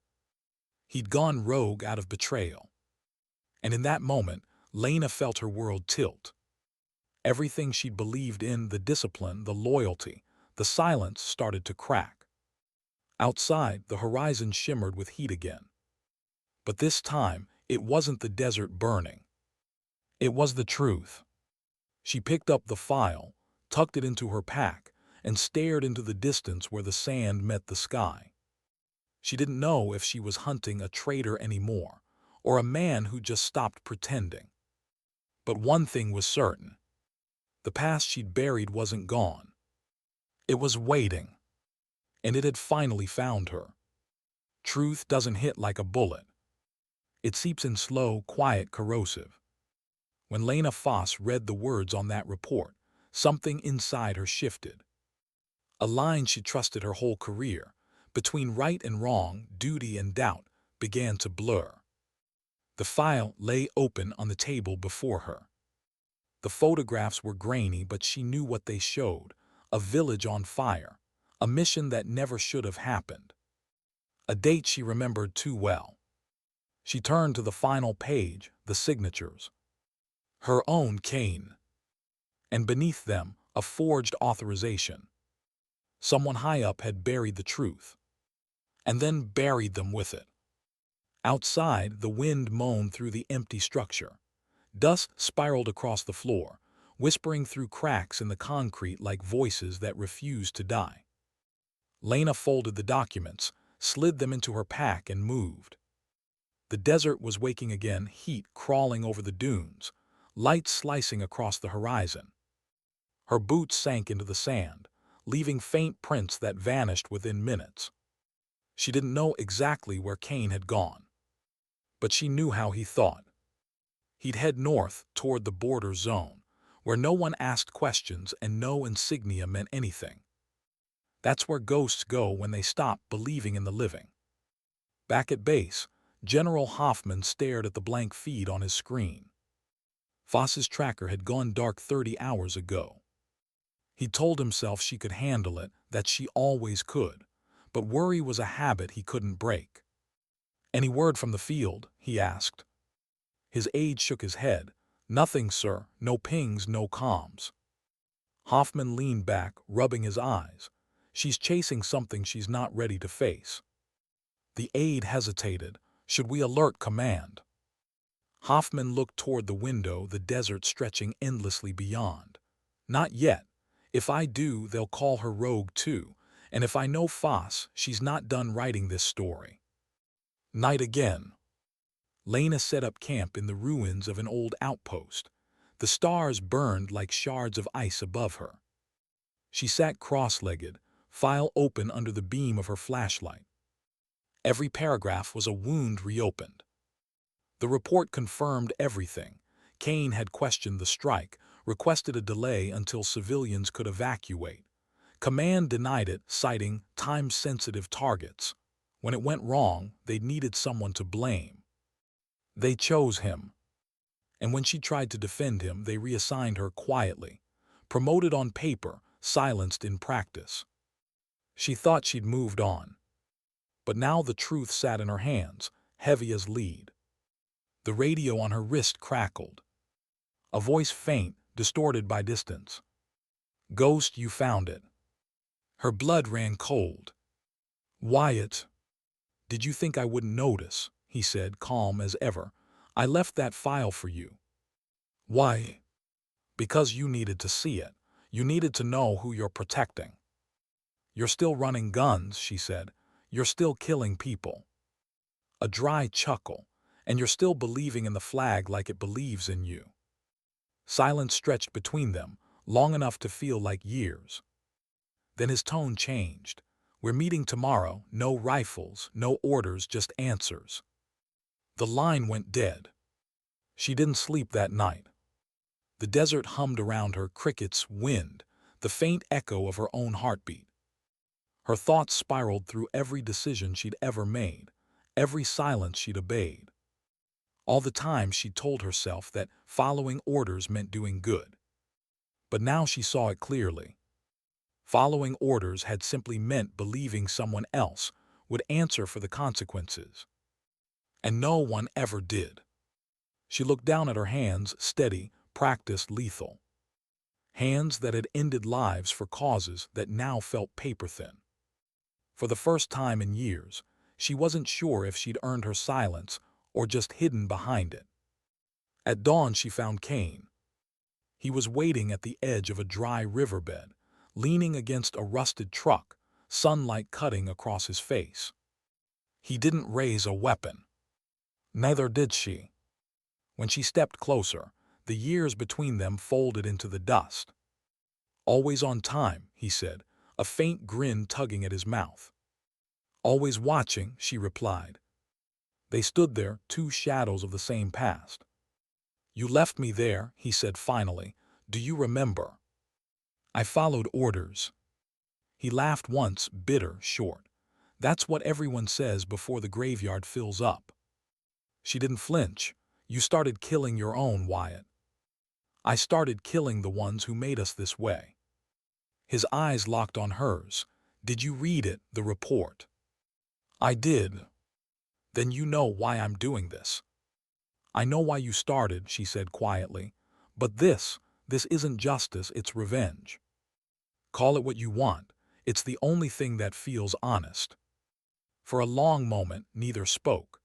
He'd gone rogue out of betrayal. And in that moment, Lena felt her world tilt. Everything she'd believed in, the discipline, the loyalty, the silence, started to crack. Outside, the horizon shimmered with heat again. But this time, it wasn't the desert burning. It was the truth. She picked up the file, tucked it into her pack, and stared into the distance where the sand met the sky. She didn't know if she was hunting a traitor anymore, or a man who just stopped pretending. But one thing was certain. The past she'd buried wasn't gone. It was waiting. And it had finally found her. Truth doesn't hit like a bullet. It seeps in slow, quiet, corrosive. When Lena Foss read the words on that report, something inside her shifted. A line she trusted her whole career, between right and wrong, duty and doubt, began to blur. The file lay open on the table before her. The photographs were grainy, but she knew what they showed: a village on fire, a mission that never should have happened. A date she remembered too well. She turned to the final page, the signatures. Her own Kane. And beneath them, a forged authorization. Someone high up had buried the truth. And then buried them with it. Outside, the wind moaned through the empty structure. Dust spiraled across the floor, whispering through cracks in the concrete like voices that refused to die. Lena folded the documents, slid them into her pack, and moved. The desert was waking again, heat crawling over the dunes, light slicing across the horizon. Her boots sank into the sand, leaving faint prints that vanished within minutes. She didn't know exactly where Kane had gone, but she knew how he thought. He'd head north toward the border zone, where no one asked questions and no insignia meant anything. That's where ghosts go when they stop believing in the living. Back at base, General Hoffman stared at the blank feed on his screen. Foss's tracker had gone dark 30 hours ago. He told himself she could handle it, that she always could, but worry was a habit he couldn't break. "Any word from the field?" he asked. His aide shook his head. "Nothing, sir. No pings, no comms." Hoffman leaned back, rubbing his eyes. "She's chasing something she's not ready to face." The aide hesitated. "Should we alert command?" Hoffman looked toward the window, the desert stretching endlessly beyond. Not yet. If I do, they'll call her rogue too. And if I know Foss, she's not done writing this story. Night again. Lena set up camp in the ruins of an old outpost. The stars burned like shards of ice above her. She sat cross-legged, file open under the beam of her flashlight. Every paragraph was a wound reopened. The report confirmed everything. Kane had questioned the strike, requested a delay until civilians could evacuate. Command denied it, citing time-sensitive targets. When it went wrong, they needed someone to blame. They chose him. And when she tried to defend him, they reassigned her quietly. Promoted on paper, silenced in practice. She thought she'd moved on. But now the truth sat in her hands, heavy as lead. The radio on her wrist crackled. A voice faint, distorted by distance. "Ghost, you found it." Her blood ran cold. "Wyatt, did you think I wouldn't notice?" he said, calm as ever. "I left that file for you." "Why?" "Because you needed to see it. You needed to know who you're protecting." "You're still running guns," she said. "You're still killing people." A dry chuckle. "And you're still believing in the flag like it believes in you." Silence stretched between them, long enough to feel like years. Then his tone changed. "We're meeting tomorrow, no rifles, no orders, just answers." The line went dead. She didn't sleep that night. The desert hummed around her, crickets, wind, the faint echo of her own heartbeat. Her thoughts spiraled through every decision she'd ever made, every silence she'd obeyed. All the time she told herself that following orders meant doing good. But now she saw it clearly. Following orders had simply meant believing someone else would answer for the consequences. And no one ever did. She looked down at her hands, steady, practiced, lethal. Hands that had ended lives for causes that now felt paper-thin. For the first time in years, she wasn't sure if she'd earned her silence or just hidden behind it. At dawn she found Kane. He was waiting at the edge of a dry riverbed, leaning against a rusted truck, sunlight cutting across his face. He didn't raise a weapon. Neither did she. When she stepped closer, the years between them folded into the dust. "Always on time," he said, a faint grin tugging at his mouth. "Always watching," she replied. They stood there, two shadows of the same past. "You left me there," he said finally. "Do you remember?" "I followed orders." He laughed once, bitter, short. "That's what everyone says before the graveyard fills up." She didn't flinch. "You started killing your own, Wyatt." "I started killing the ones who made us this way." His eyes locked on hers. "Did you read it, the report?" "I did." "Then you know why I'm doing this." "I know why you started," she said quietly. "But this isn't justice, it's revenge. Call it what you want. It's the only thing that feels honest." For a long moment, neither spoke.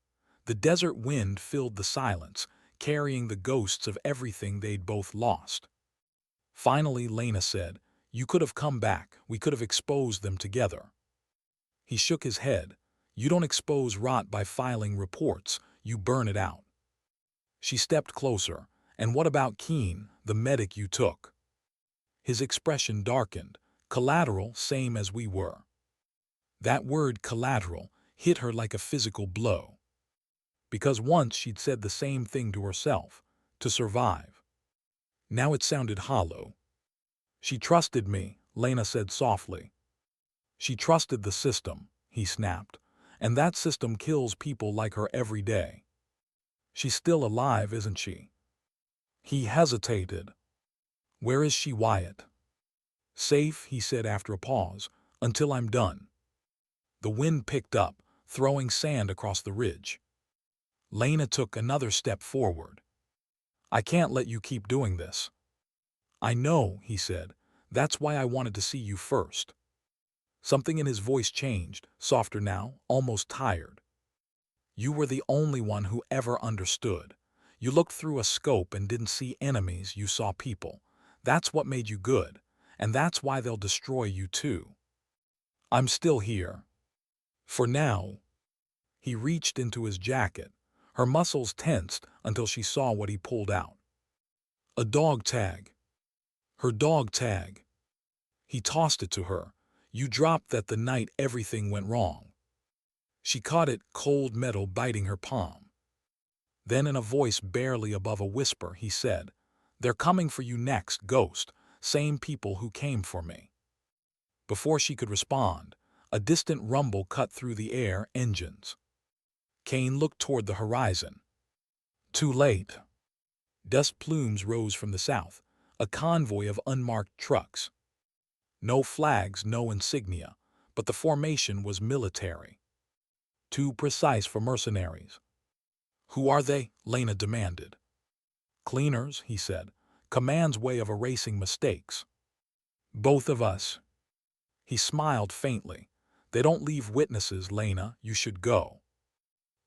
The desert wind filled the silence, carrying the ghosts of everything they'd both lost. Finally, Lena said, "You could have come back. We could have exposed them together." He shook his head. "You don't expose rot by filing reports. You burn it out." She stepped closer. "And what about Keene, the medic you took?" His expression darkened. "Collateral, same as we were." That word, collateral, hit her like a physical blow. Because once she'd said the same thing to herself, to survive. Now it sounded hollow. "She trusted me," Lena said softly. "She trusted the system," he snapped. "And that system kills people like her every day." "She's still alive, isn't she?" He hesitated. "Where is she, Wyatt?" "Safe," he said after a pause, "until I'm done." The wind picked up, throwing sand across the ridge. Lena took another step forward. "I can't let you keep doing this." "I know," he said. "That's why I wanted to see you first." Something in his voice changed, softer now, almost tired. "You were the only one who ever understood. You looked through a scope and didn't see enemies, you saw people. That's what made you good, and that's why they'll destroy you too. I'm still here. For now." He reached into his jacket. Her muscles tensed until she saw what he pulled out. A dog tag. Her dog tag. He tossed it to her. "You dropped that the night everything went wrong." She caught it, cold metal biting her palm. Then in a voice barely above a whisper, he said, "They're coming for you next, Ghost. Same people who came for me." Before she could respond, a distant rumble cut through the air. Engines. Kane looked toward the horizon. Too late. Dust plumes rose from the south, a convoy of unmarked trucks. No flags, no insignia, but the formation was military. Too precise for mercenaries. "Who are they?" Lena demanded. "Cleaners," he said. "Command's way of erasing mistakes." "Both of us." He smiled faintly. "They don't leave witnesses, Lena. You should go."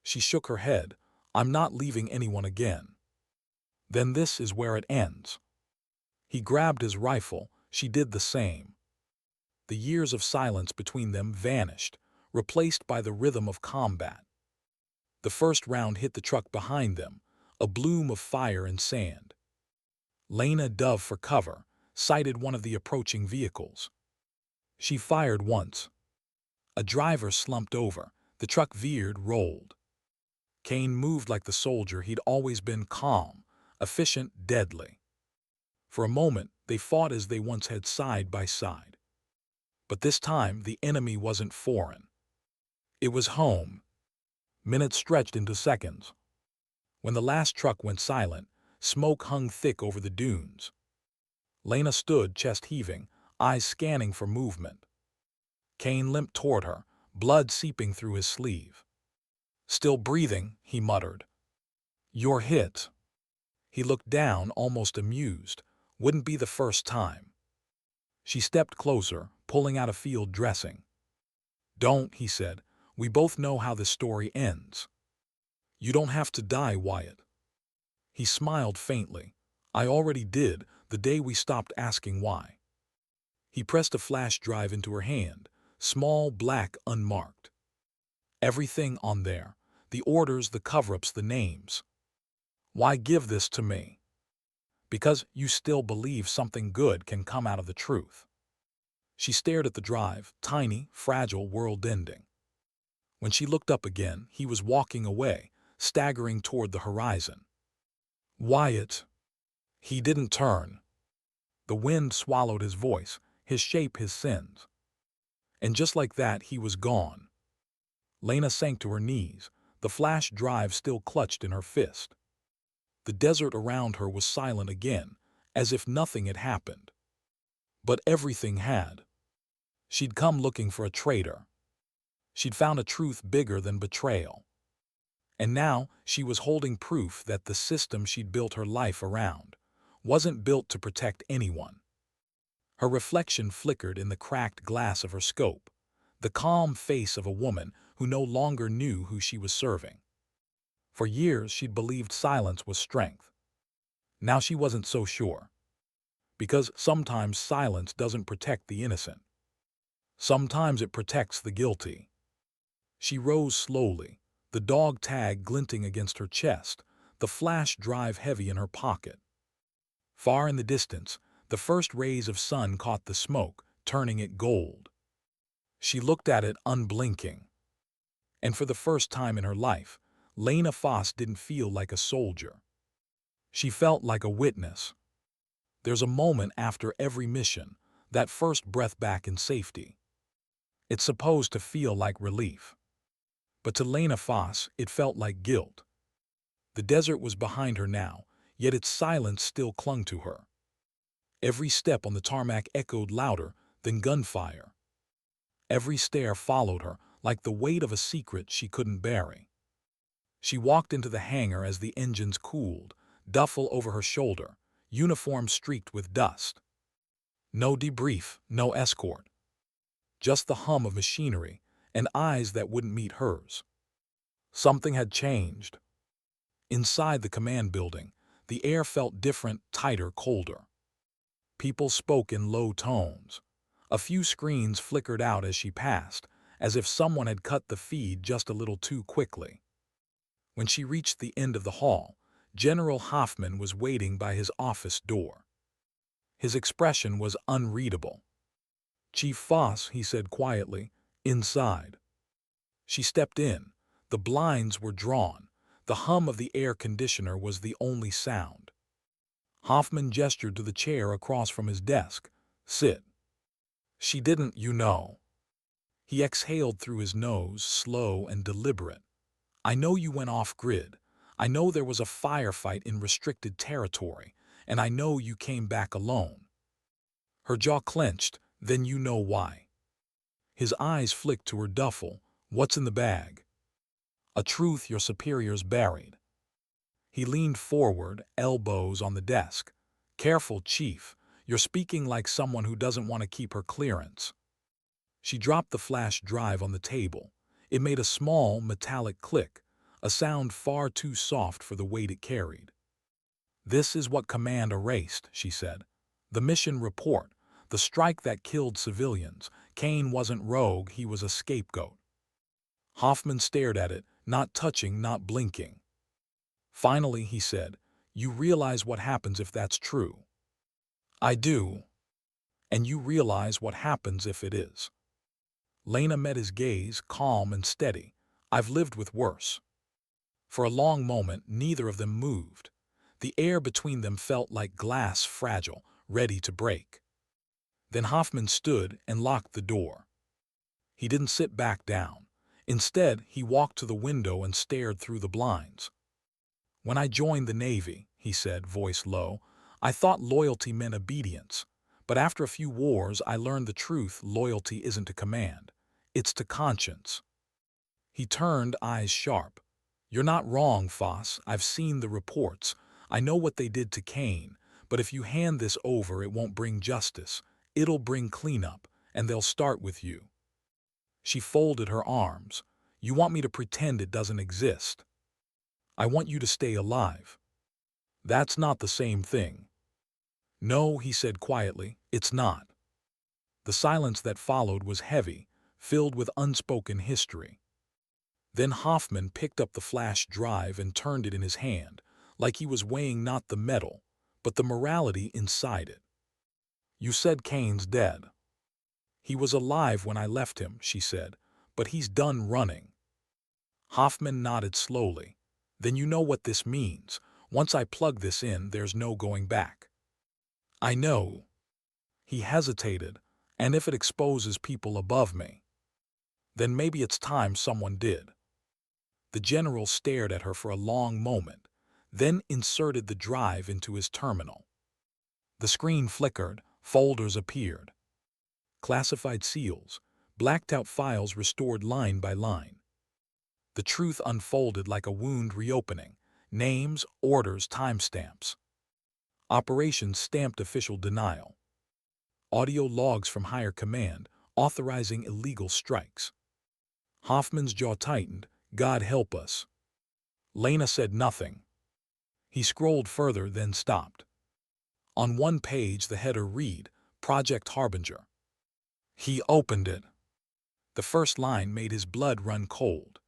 She shook her head. "I'm not leaving anyone again." "Then this is where it ends." He grabbed his rifle. She did the same. The years of silence between them vanished, replaced by the rhythm of combat. The first round hit the truck behind them, a bloom of fire and sand. Lena dove for cover, sighted one of the approaching vehicles. She fired once. A driver slumped over. The truck veered, rolled. Kane moved like the soldier he'd always been, calm, efficient, deadly. For a moment, they fought as they once had, side by side. But this time, the enemy wasn't foreign. It was home. Minutes stretched into seconds. When the last truck went silent, smoke hung thick over the dunes. Lena stood, chest heaving, eyes scanning for movement. Kane limped toward her, blood seeping through his sleeve. "Still breathing," he muttered. "You're hit." He looked down, almost amused. Wouldn't be the first time. She stepped closer, pulling out a field dressing. "Don't," he said. "We both know how this story ends." "You don't have to die, Wyatt." He smiled faintly. "I already did, the day we stopped asking why." He pressed a flash drive into her hand, small, black, unmarked. Everything on there. The orders, the cover-ups, the names. "Why give this to me?" "Because you still believe something good can come out of the truth." She stared at the drive, tiny, fragile, world-ending. When she looked up again, he was walking away, staggering toward the horizon. "Wyatt." He didn't turn. The wind swallowed his voice, his shape, his sins. And just like that, he was gone. Lena sank to her knees, the flash drive still clutched in her fist. The desert around her was silent again, as if nothing had happened. But everything had. She'd come looking for a traitor. She'd found a truth bigger than betrayal. And now she was holding proof that the system she'd built her life around wasn't built to protect anyone. Her reflection flickered in the cracked glass of her scope, the calm face of a woman who no longer knew who she was serving. For years she'd believed silence was strength. Now she wasn't so sure. Because sometimes silence doesn't protect the innocent. Sometimes it protects the guilty. She rose slowly, the dog tag glinting against her chest, the flash drive heavy in her pocket. Far in the distance, the first rays of sun caught the smoke, turning it gold. She looked at it unblinking. And for the first time in her life, Lena Foss didn't feel like a soldier. She felt like a witness. There's a moment after every mission, that first breath back in safety. It's supposed to feel like relief. But to Lena Foss, it felt like guilt. The desert was behind her now, yet its silence still clung to her. Every step on the tarmac echoed louder than gunfire. Every stare followed her, like the weight of a secret she couldn't bury. She walked into the hangar as the engines cooled, duffel over her shoulder, uniform streaked with dust. No debrief, no escort. Just the hum of machinery, and eyes that wouldn't meet hers. Something had changed. Inside the command building, the air felt different, tighter, colder. People spoke in low tones. A few screens flickered out as she passed, as if someone had cut the feed just a little too quickly. When she reached the end of the hall, General Hoffman was waiting by his office door. His expression was unreadable. "Chief Foss," he said quietly, "inside." She stepped in. The blinds were drawn. The hum of the air conditioner was the only sound. Hoffman gestured to the chair across from his desk. "Sit." "She didn't, you know." He exhaled through his nose, slow and deliberate. "I know you went off-grid. I know there was a firefight in restricted territory, and I know you came back alone." Her jaw clenched. "Then you know why." His eyes flicked to her duffel. "What's in the bag?" "A truth your superiors buried." He leaned forward, elbows on the desk. "Careful, Chief. You're speaking like someone who doesn't want to keep her clearance." She dropped the flash drive on the table. It made a small, metallic click, a sound far too soft for the weight it carried. "This is what Command erased," she said. "The mission report, the strike that killed civilians. Kane wasn't rogue, he was a scapegoat." Hoffman stared at it, not touching, not blinking. Finally, he said, "You realize what happens if that's true." "I do." "And you realize what happens if it is." Lena met his gaze, calm and steady. "I've lived with worse." For a long moment, neither of them moved. The air between them felt like glass, fragile, ready to break. Then Hoffman stood and locked the door. He didn't sit back down. Instead, he walked to the window and stared through the blinds. "When I joined the Navy," he said, voice low, "I thought loyalty meant obedience. But after a few wars, I learned the truth: loyalty isn't to command. It's to conscience." He turned, eyes sharp. "You're not wrong, Foss. I've seen the reports. I know what they did to Kane. But if you hand this over, it won't bring justice. It'll bring cleanup, and they'll start with you." She folded her arms. "You want me to pretend it doesn't exist? I want you to stay alive." "That's not the same thing." "No," he said quietly, "it's not." The silence that followed was heavy, filled with unspoken history. Then Hoffman picked up the flash drive and turned it in his hand, like he was weighing not the metal, but the morality inside it. "You said Kane's dead." "He was alive when I left him," she said, "but he's done running." Hoffman nodded slowly. "Then you know what this means. Once I plug this in, there's no going back." "I know." He hesitated. "And if it exposes people above me, then maybe it's time someone did." The general stared at her for a long moment, then inserted the drive into his terminal. The screen flickered, folders appeared. Classified seals, blacked-out files restored line by line. The truth unfolded like a wound reopening. Names, orders, timestamps. Operations stamped official denial. Audio logs from higher command, authorizing illegal strikes. Hoffman's jaw tightened. "God help us." Lena said nothing. He scrolled further, then stopped. On one page, the header read, "Project Harbinger." He opened it. The first line made his blood run cold.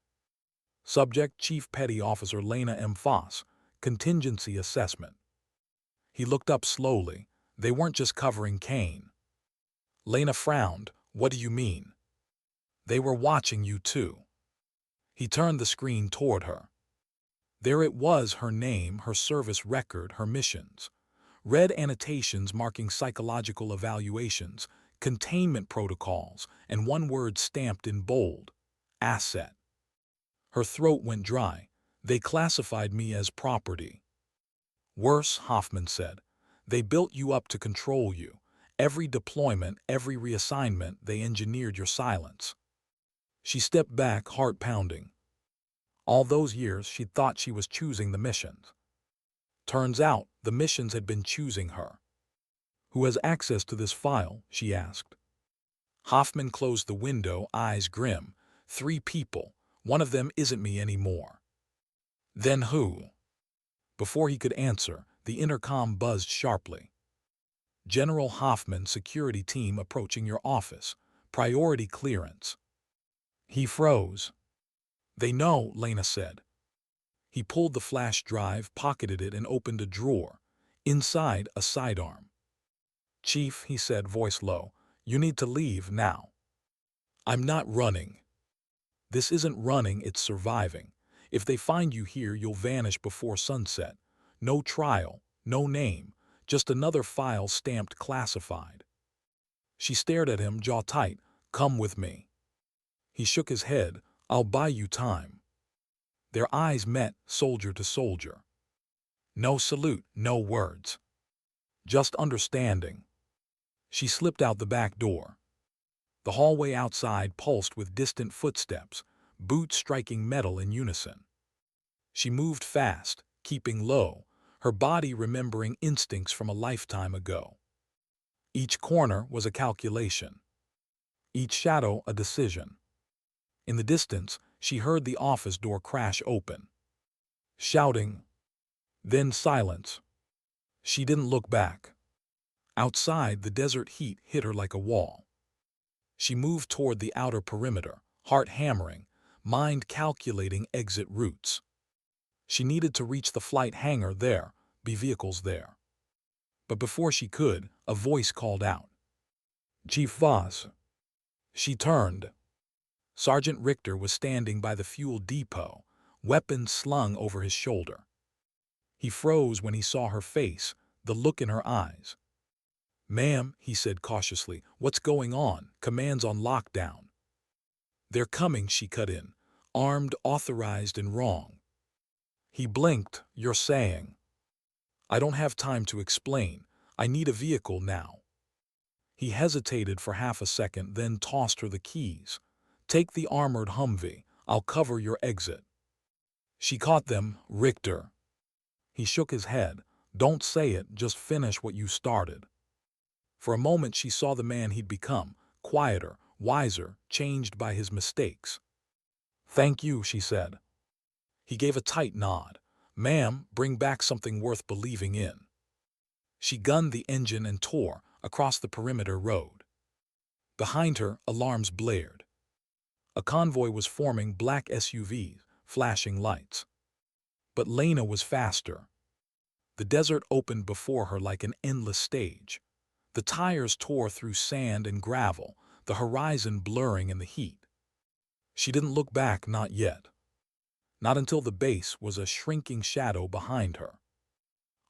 Subject: Chief Petty Officer Lena M. Foss, Contingency Assessment. He looked up slowly. They weren't just covering Kane. Lena frowned. "What do you mean?" "They were watching you too." He turned the screen toward her. There it was, her name, her service record, her missions. Red annotations marking psychological evaluations, containment protocols, and one word stamped in bold: asset. Her throat went dry. "They classified me as property." "Worse," Hoffman said. "They built you up to control you. Every deployment, every reassignment, they engineered your silence." She stepped back, heart pounding. All those years she'd thought she was choosing the missions. Turns out, the missions had been choosing her. "Who has access to this file?" she asked. Hoffman closed the window, eyes grim. "3 people. One of them isn't me anymore." "Then who?" Before he could answer, the intercom buzzed sharply. General Hoffman, security team approaching your office. Priority clearance. He froze. They know, Lena said. He pulled the flash drive, pocketed it, and opened a drawer. Inside, a sidearm. Chief, he said, voice low, you need to leave now. I'm not running. This isn't running, it's surviving. If they find you here, you'll vanish before sunset. No trial, no name, just another file stamped classified. She stared at him, jaw tight. Come with me. He shook his head. I'll buy you time. Their eyes met, soldier to soldier. No salute, no words. Just understanding. She slipped out the back door. The hallway outside pulsed with distant footsteps, boots striking metal in unison. She moved fast, keeping low, her body remembering instincts from a lifetime ago. Each corner was a calculation. Each shadow a decision. In the distance, she heard the office door crash open. Shouting. Then silence. She didn't look back. Outside, the desert heat hit her like a wall. She moved toward the outer perimeter, heart hammering, mind calculating exit routes. She needed to reach the flight hangar there, be vehicles there. But before she could, a voice called out. Chief Voss. She turned. Sergeant Richter was standing by the fuel depot, weapons slung over his shoulder. He froze when he saw her face, the look in her eyes. Ma'am, he said cautiously, what's going on? Command's on lockdown. They're coming, she cut in, armed, authorized, and wrong. He blinked. You're saying? I don't have time to explain. I need a vehicle now. He hesitated for half a second, then tossed her the keys. Take the armored Humvee. I'll cover your exit. She caught them. Richter. He shook his head. Don't say it, just finish what you started. For a moment she saw the man he'd become, quieter, wiser, changed by his mistakes. Thank you, she said. He gave a tight nod. Ma'am, bring back something worth believing in. She gunned the engine and tore across the perimeter road. Behind her, alarms blared. A convoy was forming, black SUVs, flashing lights. But Lena was faster. The desert opened before her like an endless stage. The tires tore through sand and gravel, the horizon blurring in the heat. She didn't look back, not yet. Not until the base was a shrinking shadow behind her.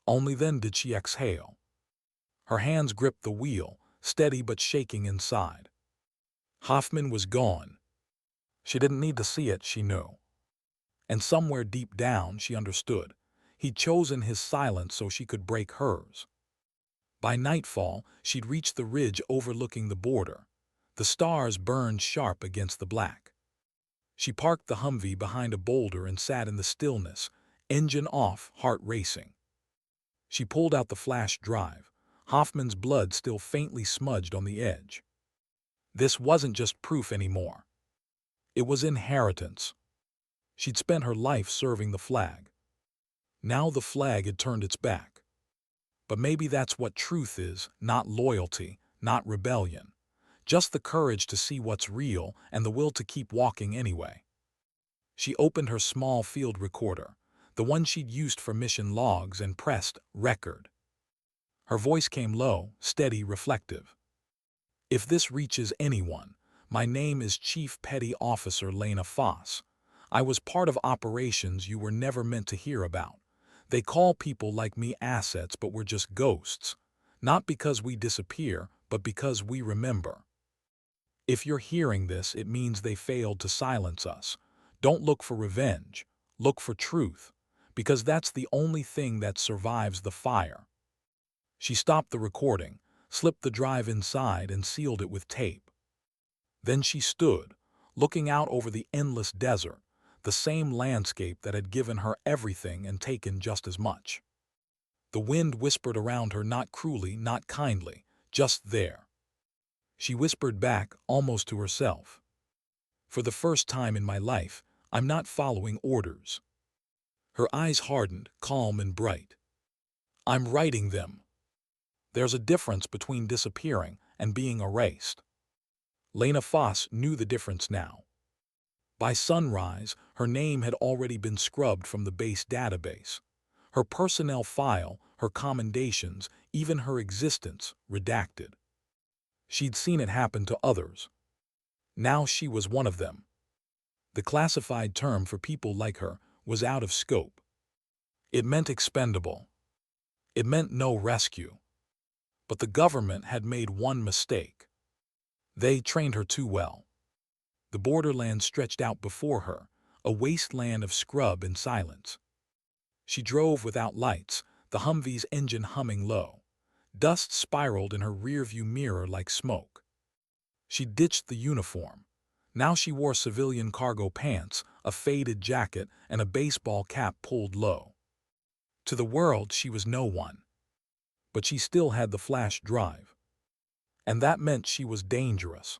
Only then did she exhale. Her hands gripped the wheel, steady but shaking inside. Hoffman was gone. She didn't need to see it, she knew. And somewhere deep down she understood. He'd chosen his silence so she could break hers. By nightfall, she'd reached the ridge overlooking the border. The stars burned sharp against the black. She parked the Humvee behind a boulder and sat in the stillness, engine off, heart racing. She pulled out the flash drive, Hoffman's blood still faintly smudged on the edge. This wasn't just proof anymore. It was inheritance. She'd spent her life serving the flag. Now the flag had turned its back. But maybe that's what truth is, not loyalty, not rebellion. Just the courage to see what's real and the will to keep walking anyway. She opened her small field recorder, the one she'd used for mission logs, and pressed record. Her voice came low, steady, reflective. If this reaches anyone, my name is Chief Petty Officer Lena Foss. I was part of operations you were never meant to hear about. They call people like me assets, but we're just ghosts. Not because we disappear, but because we remember. If you're hearing this, it means they failed to silence us. Don't look for revenge. Look for truth. Because that's the only thing that survives the fire. She stopped the recording, slipped the drive inside, and sealed it with tape. Then she stood, looking out over the endless desert, the same landscape that had given her everything and taken just as much. The wind whispered around her, not cruelly, not kindly, just there. She whispered back, almost to herself. For the first time in my life, I'm not following orders. Her eyes hardened, calm and bright. I'm writing them. There's a difference between disappearing and being erased. Lena Foss knew the difference now. By sunrise, her name had already been scrubbed from the base database. Her personnel file, her commendations, even her existence, redacted. She'd seen it happen to others. Now she was one of them. The classified term for people like her was out of scope. It meant expendable. It meant no rescue. But the government had made one mistake. They trained her too well. The borderland stretched out before her, a wasteland of scrub and silence. She drove without lights, the Humvee's engine humming low. Dust spiraled in her rearview mirror like smoke. She ditched the uniform. Now she wore civilian cargo pants, a faded jacket, and a baseball cap pulled low. To the world, she was no one. But she still had the flash drive. And that meant she was dangerous.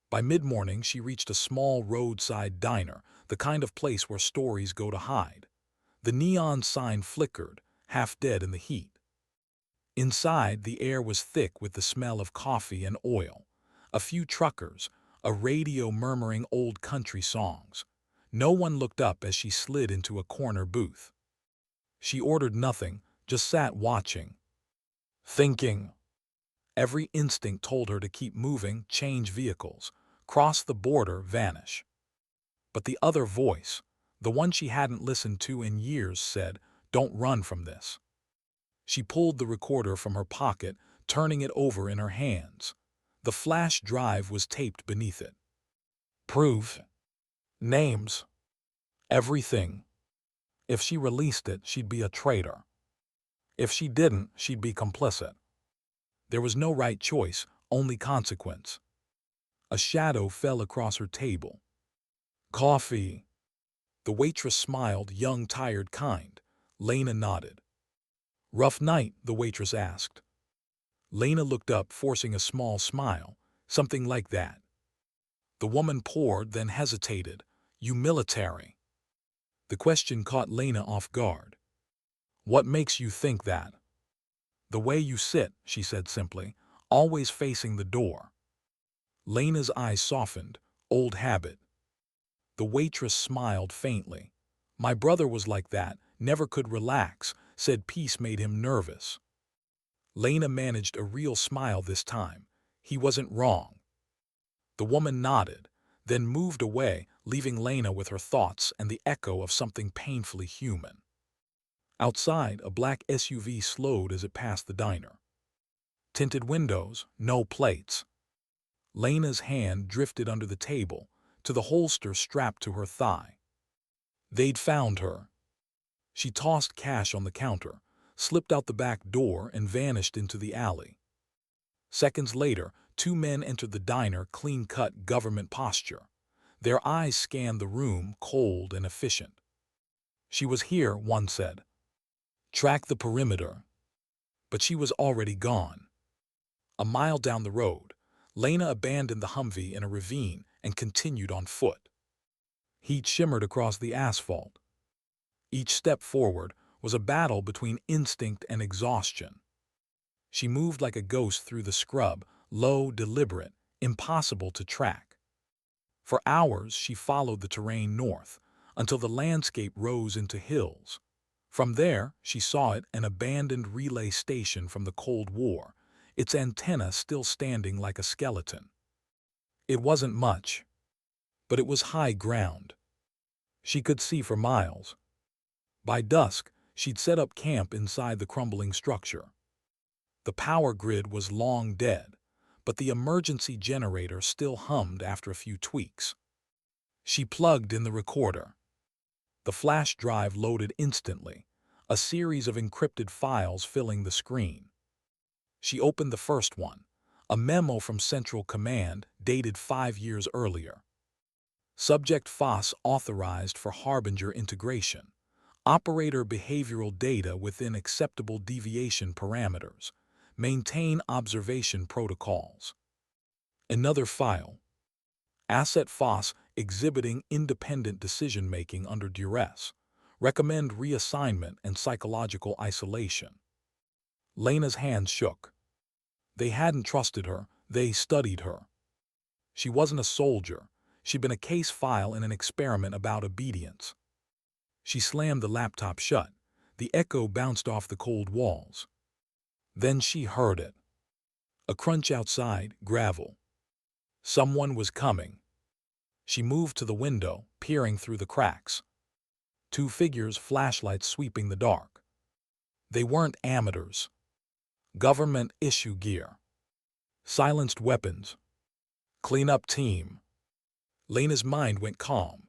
By mid-morning, she reached a small roadside diner, the kind of place where stories go to hide. The neon sign flickered, half dead in the heat. Inside, the air was thick with the smell of coffee and oil. A few truckers, a radio murmuring old country songs. No one looked up as she slid into a corner booth. She ordered nothing, just sat watching. Thinking. Every instinct told her to keep moving, change vehicles, cross the border, vanish. But the other voice, the one she hadn't listened to in years, said, "Don't run from this." She pulled the recorder from her pocket, turning it over in her hands. The flash drive was taped beneath it. Proof. Names. Everything. If she released it, she'd be a traitor. If she didn't, she'd be complicit. There was no right choice, only consequence. A shadow fell across her table. Coffee. The waitress smiled, young, tired, kind. Lena nodded. Rough night, the waitress asked. Lena looked up, forcing a small smile. Something like that. The woman poured, then hesitated. You military? The question caught Lena off guard. What makes you think that? The way you sit, she said simply, always facing the door. Lena's eyes softened. Old habit. The waitress smiled faintly. My brother was like that, never could relax, said peace made him nervous. Lena managed a real smile this time. He wasn't wrong. The woman nodded, then moved away, leaving Lena with her thoughts and the echo of something painfully human. Outside, a black SUV slowed as it passed the diner. Tinted windows, no plates. Lena's hand drifted under the table, to the holster strapped to her thigh. They'd found her. She tossed cash on the counter, slipped out the back door, and vanished into the alley. Seconds later, two men entered the diner, clean-cut, government posture. Their eyes scanned the room, cold and efficient. She was here, one said. Track the perimeter. But she was already gone. A mile down the road, Lena abandoned the Humvee in a ravine and continued on foot. Heat shimmered across the asphalt. Each step forward was a battle between instinct and exhaustion. She moved like a ghost through the scrub, low, deliberate, impossible to track. For hours she followed the terrain north, until the landscape rose into hills. From there, she saw it, an abandoned relay station from the Cold War, its antenna still standing like a skeleton. It wasn't much, but it was high ground. She could see for miles. By dusk, she'd set up camp inside the crumbling structure. The power grid was long dead, but the emergency generator still hummed after a few tweaks. She plugged in the recorder. The flash drive loaded instantly, a series of encrypted files filling the screen. She opened the first one, a memo from Central Command dated 5 years earlier. Subject Foss authorized for Harbinger integration. Operator behavioral data within acceptable deviation parameters. Maintain observation protocols. Another file. Asset Foss exhibiting independent decision-making under duress. Recommend reassignment and psychological isolation. Lena's hands shook. They hadn't trusted her, they studied her. She wasn't a soldier. She'd been a case file in an experiment about obedience. She slammed the laptop shut. The echo bounced off the cold walls. Then she heard it. A crunch outside, gravel. Someone was coming. She moved to the window, peering through the cracks. Two figures, flashlights sweeping the dark. They weren't amateurs. Government issue gear. Silenced weapons. Cleanup team. Lena's mind went calm.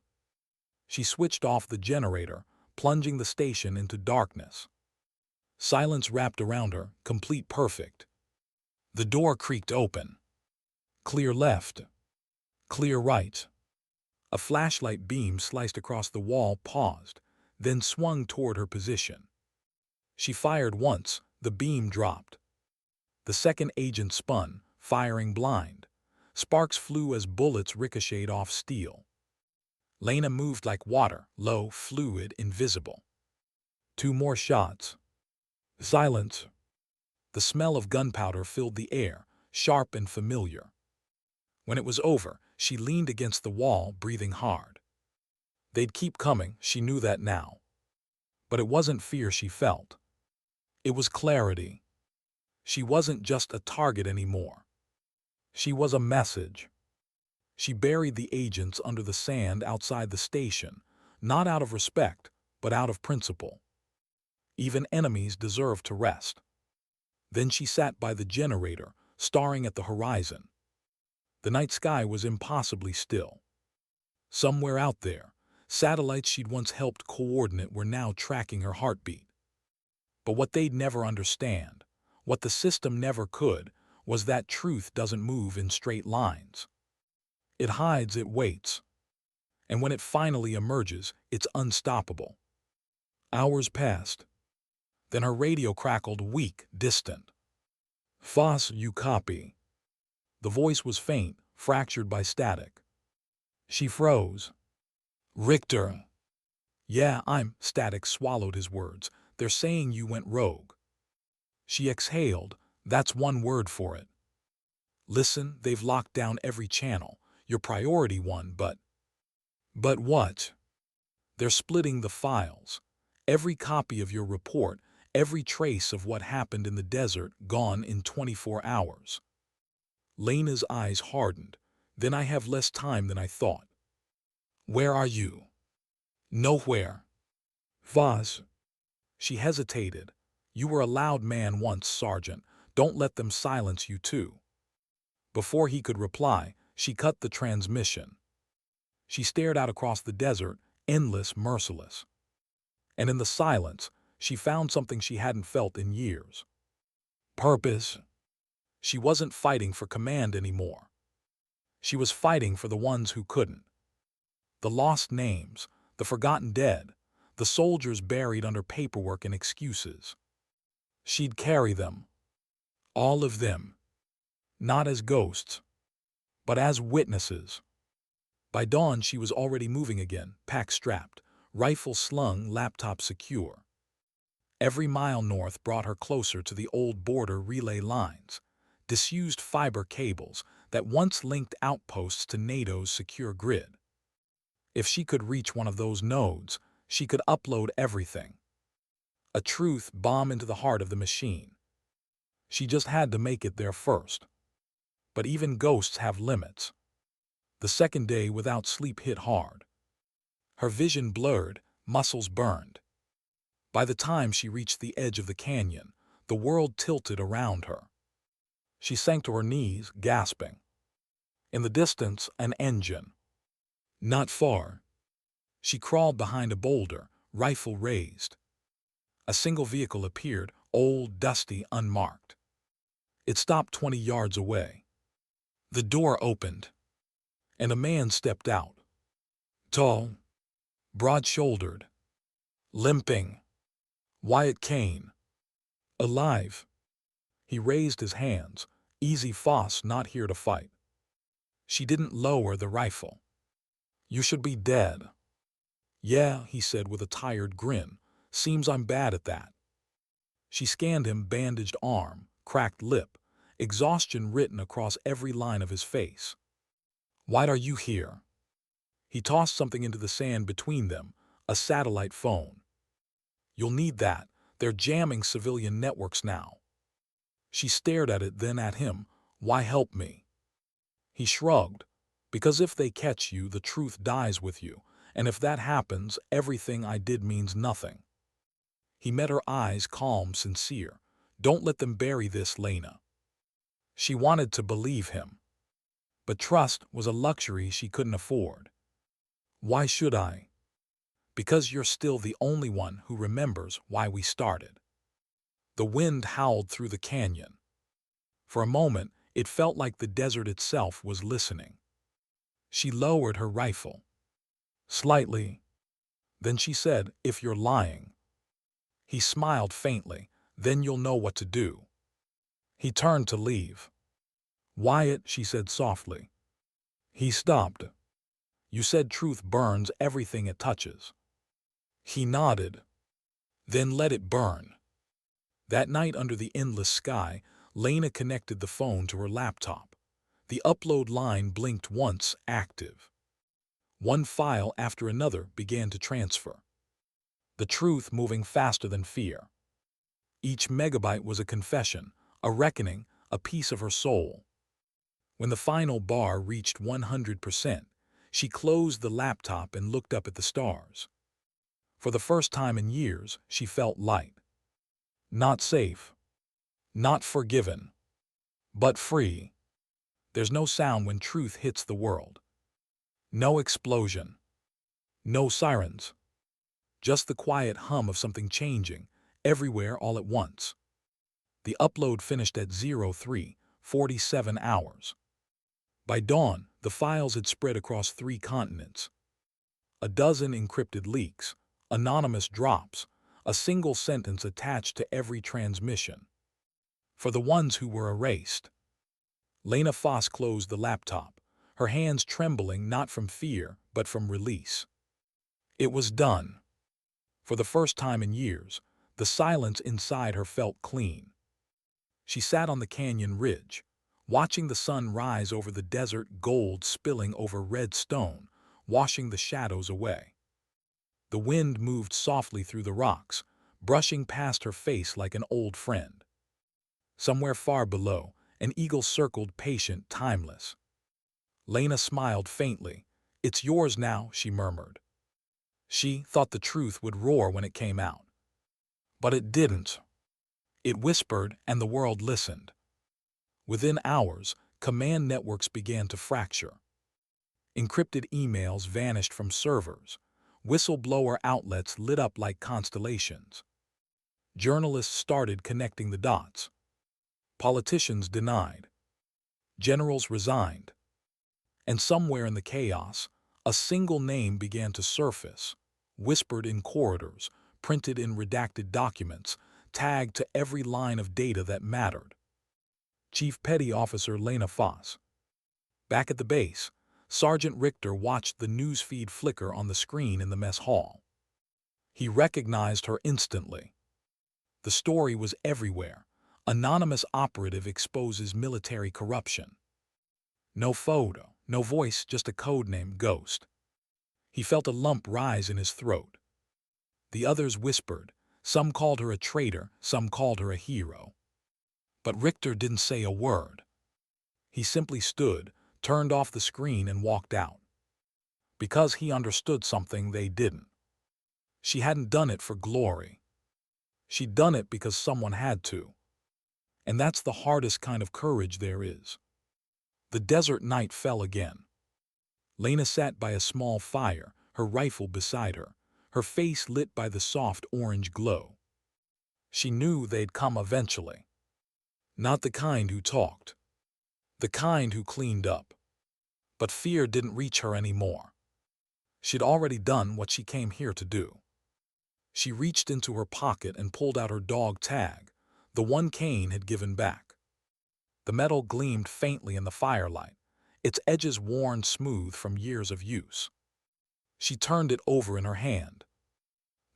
She switched off the generator, plunging the station into darkness. Silence wrapped around her, complete perfect. The door creaked open. Clear left. Clear right. A flashlight beam sliced across the wall, paused, then swung toward her position. She fired once, the beam dropped. The second agent spun, firing blind. Sparks flew as bullets ricocheted off steel. Lena moved like water, low, fluid, invisible. Two more shots. Silence. The smell of gunpowder filled the air, sharp and familiar. When it was over, she leaned against the wall, breathing hard. They'd keep coming, she knew that now. But it wasn't fear she felt. It was clarity. She wasn't just a target anymore. She was a message. She buried the agents under the sand outside the station, not out of respect, but out of principle. Even enemies deserve to rest. Then she sat by the generator, staring at the horizon. The night sky was impossibly still. Somewhere out there, satellites she'd once helped coordinate were now tracking her heartbeat. But what they'd never understand, what the system never could, was that truth doesn't move in straight lines. It hides, it waits. And when it finally emerges, it's unstoppable. Hours passed. Then her radio crackled, weak, distant. "Foss, you copy?" The voice was faint, fractured by static. She froze. "Richter." "Yeah, I'm—" Static swallowed his words. "They're saying you went rogue." She exhaled. "That's one word for it. Listen, they've locked down every channel. Your priority one, but..." "But what?" "They're splitting the files. Every copy of your report, every trace of what happened in the desert, gone in 24 hours. Lena's eyes hardened. "Then I have less time than I thought." "Where are you?" "Nowhere." "Foss." She hesitated. "You were a loud man once, Sergeant. Don't let them silence you too." Before he could reply, she cut the transmission. She stared out across the desert, endless, merciless. And in the silence, she found something she hadn't felt in years. Purpose. She wasn't fighting for command anymore. She was fighting for the ones who couldn't. The lost names, the forgotten dead, the soldiers buried under paperwork and excuses. She'd carry them. All of them. Not as ghosts, but as witnesses. By dawn, she was already moving again, pack strapped, rifle slung, laptop secure. Every mile north brought her closer to the old border relay lines, disused fiber cables that once linked outposts to NATO's secure grid. If she could reach one of those nodes, she could upload everything. A truth bomb into the heart of the machine. She just had to make it there first. But even ghosts have limits. The second day without sleep hit hard. Her vision blurred, muscles burned. By the time she reached the edge of the canyon, the world tilted around her. She sank to her knees, gasping. In the distance, an engine. Not far. She crawled behind a boulder, rifle raised. A single vehicle appeared, old, dusty, unmarked. It stopped 20 yards away. The door opened, and a man stepped out. Tall, broad-shouldered, limping. Wyatt Kane. Alive. He raised his hands. "Easy, Foss, not here to fight." She didn't lower the rifle. "You should be dead." "Yeah," he said with a tired grin. "Seems I'm bad at that." She scanned him, bandaged arm, cracked lip, exhaustion written across every line of his face. "Why are you here?" He tossed something into the sand between them, a satellite phone. "You'll need that. They're jamming civilian networks now." She stared at it, then at him. "Why help me?" He shrugged. "Because if they catch you, the truth dies with you, and if that happens, everything I did means nothing." He met her eyes, calm, sincere. "Don't let them bury this, Lena." She wanted to believe him. But trust was a luxury she couldn't afford. "Why should I?" "Because you're still the only one who remembers why we started." The wind howled through the canyon. For a moment, it felt like the desert itself was listening. She lowered her rifle. Slightly. Then she said, "If you're lying." He smiled faintly. "Then you'll know what to do." He turned to leave. "Wyatt," she said softly. He stopped. "You said truth burns everything it touches." He nodded. "Then let it burn." That night under the endless sky, Lena connected the phone to her laptop. The upload line blinked once, active. One file after another began to transfer. The truth moving faster than fear. Each megabyte was a confession, a reckoning, a piece of her soul. When the final bar reached 100%, she closed the laptop and looked up at the stars. For the first time in years, she felt light. Not safe. Not forgiven. But free. There's no sound when truth hits the world. No explosion. No sirens. Just the quiet hum of something changing, everywhere all at once. The upload finished at 03:47 hours. By dawn, the files had spread across 3 continents. A dozen encrypted leaks, anonymous drops, a single sentence attached to every transmission. For the ones who were erased. Lena Foss closed the laptop, her hands trembling not from fear but from release. It was done. For the first time in years, the silence inside her felt clean. She sat on the canyon ridge, watching the sun rise over the desert, gold spilling over red stone, washing the shadows away. The wind moved softly through the rocks, brushing past her face like an old friend. Somewhere far below, an eagle circled, patient, timeless. Lena smiled faintly. "It's yours now," she murmured. She thought the truth would roar when it came out. But it didn't. It whispered, and the world listened. Within hours, command networks began to fracture. Encrypted emails vanished from servers. Whistleblower outlets lit up like constellations. Journalists started connecting the dots. Politicians denied. Generals resigned. And somewhere in the chaos, a single name began to surface, whispered in corridors, printed in redacted documents, tagged to every line of data that mattered. Chief Petty Officer Lena Foss. Back at the base, Sergeant Richter watched the newsfeed flicker on the screen in the mess hall. He recognized her instantly. The story was everywhere. Anonymous operative exposes military corruption. No photo, no voice, just a codename, Ghost. He felt a lump rise in his throat. The others whispered. Some called her a traitor, some called her a hero. But Richter didn't say a word. He simply stood, turned off the screen and walked out. Because he understood something they didn't. She hadn't done it for glory. She'd done it because someone had to. And that's the hardest kind of courage there is. The desert night fell again. Lena sat by a small fire, her rifle beside her, her face lit by the soft orange glow. She knew they'd come eventually. Not the kind who talked. The kind who cleaned up. But fear didn't reach her anymore. She'd already done what she came here to do. She reached into her pocket and pulled out her dog tag, the one Kane had given back. The metal gleamed faintly in the firelight, its edges worn smooth from years of use. She turned it over in her hand.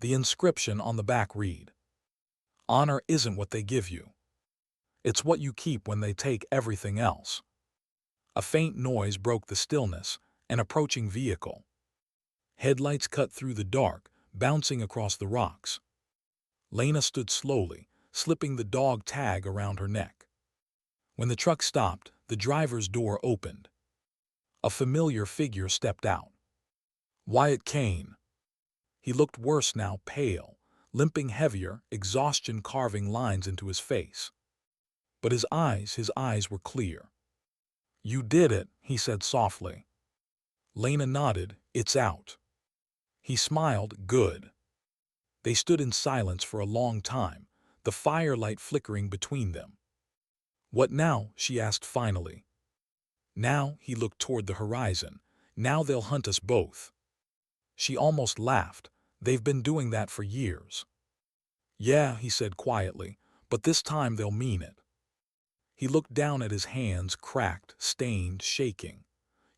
The inscription on the back read, Honor isn't what they give you. It's what you keep when they take everything else. A faint noise broke the stillness, an approaching vehicle. Headlights cut through the dark, bouncing across the rocks. Lena stood slowly, slipping the dog tag around her neck. When the truck stopped, the driver's door opened. A familiar figure stepped out. Wyatt Kane. He looked worse now, pale, limping heavier, exhaustion carving lines into his face. But his eyes were clear. "You did it," he said softly. Lena nodded. "It's out." He smiled. "Good." They stood in silence for a long time, the firelight flickering between them. "What now?" she asked finally. "Now," he looked toward the horizon. "Now they'll hunt us both." She almost laughed. "They've been doing that for years." "Yeah," he said quietly, "but this time they'll mean it." He looked down at his hands, cracked, stained, shaking.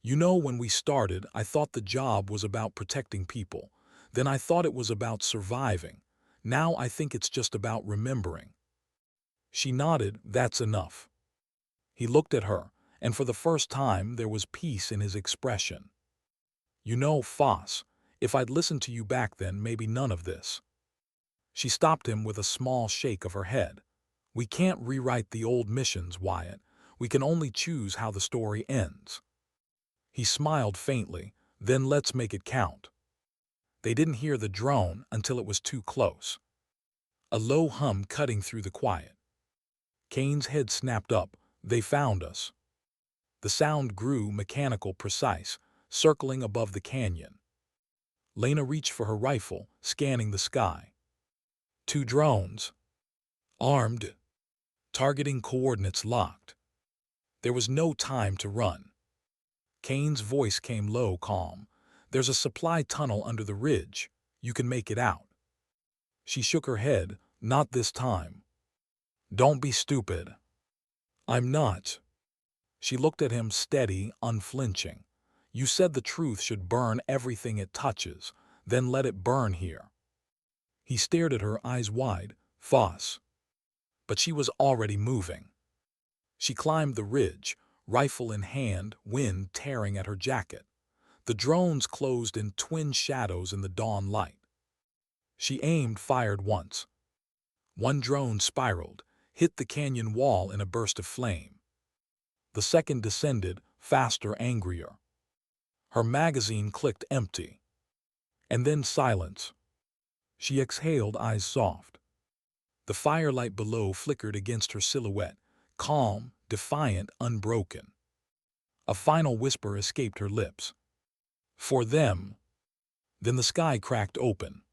"You know, when we started, I thought the job was about protecting people. Then I thought it was about surviving. Now I think it's just about remembering." She nodded. "That's enough." He looked at her, and for the first time there was peace in his expression. "You know, Foss, if I'd listened to you back then, maybe none of this." She stopped him with a small shake of her head. "We can't rewrite the old missions, Wyatt. We can only choose how the story ends." He smiled faintly. "Then let's make it count." They didn't hear the drone until it was too close. A low hum cutting through the quiet. Kane's head snapped up. "They found us." The sound grew mechanical, precise, circling above the canyon. Lena reached for her rifle, scanning the sky. 2 drones. Armed. Targeting coordinates locked. There was no time to run. Kane's voice came low, calm. "There's a supply tunnel under the ridge. You can make it out." She shook her head. "Not this time." "Don't be stupid." "I'm not." She looked at him, steady, unflinching. "You said the truth should burn everything it touches. Then let it burn here." He stared at her, eyes wide. "Foss." But she was already moving. She climbed the ridge, rifle in hand, wind tearing at her jacket. The drones closed in twin shadows in the dawn light. She aimed, fired once. One drone spiraled, hit the canyon wall in a burst of flame. The second descended, faster, angrier. Her magazine clicked empty. And then silence. She exhaled, eyes soft. The firelight below flickered against her silhouette, calm, defiant, unbroken. A final whisper escaped her lips. "For them." Then the sky cracked open.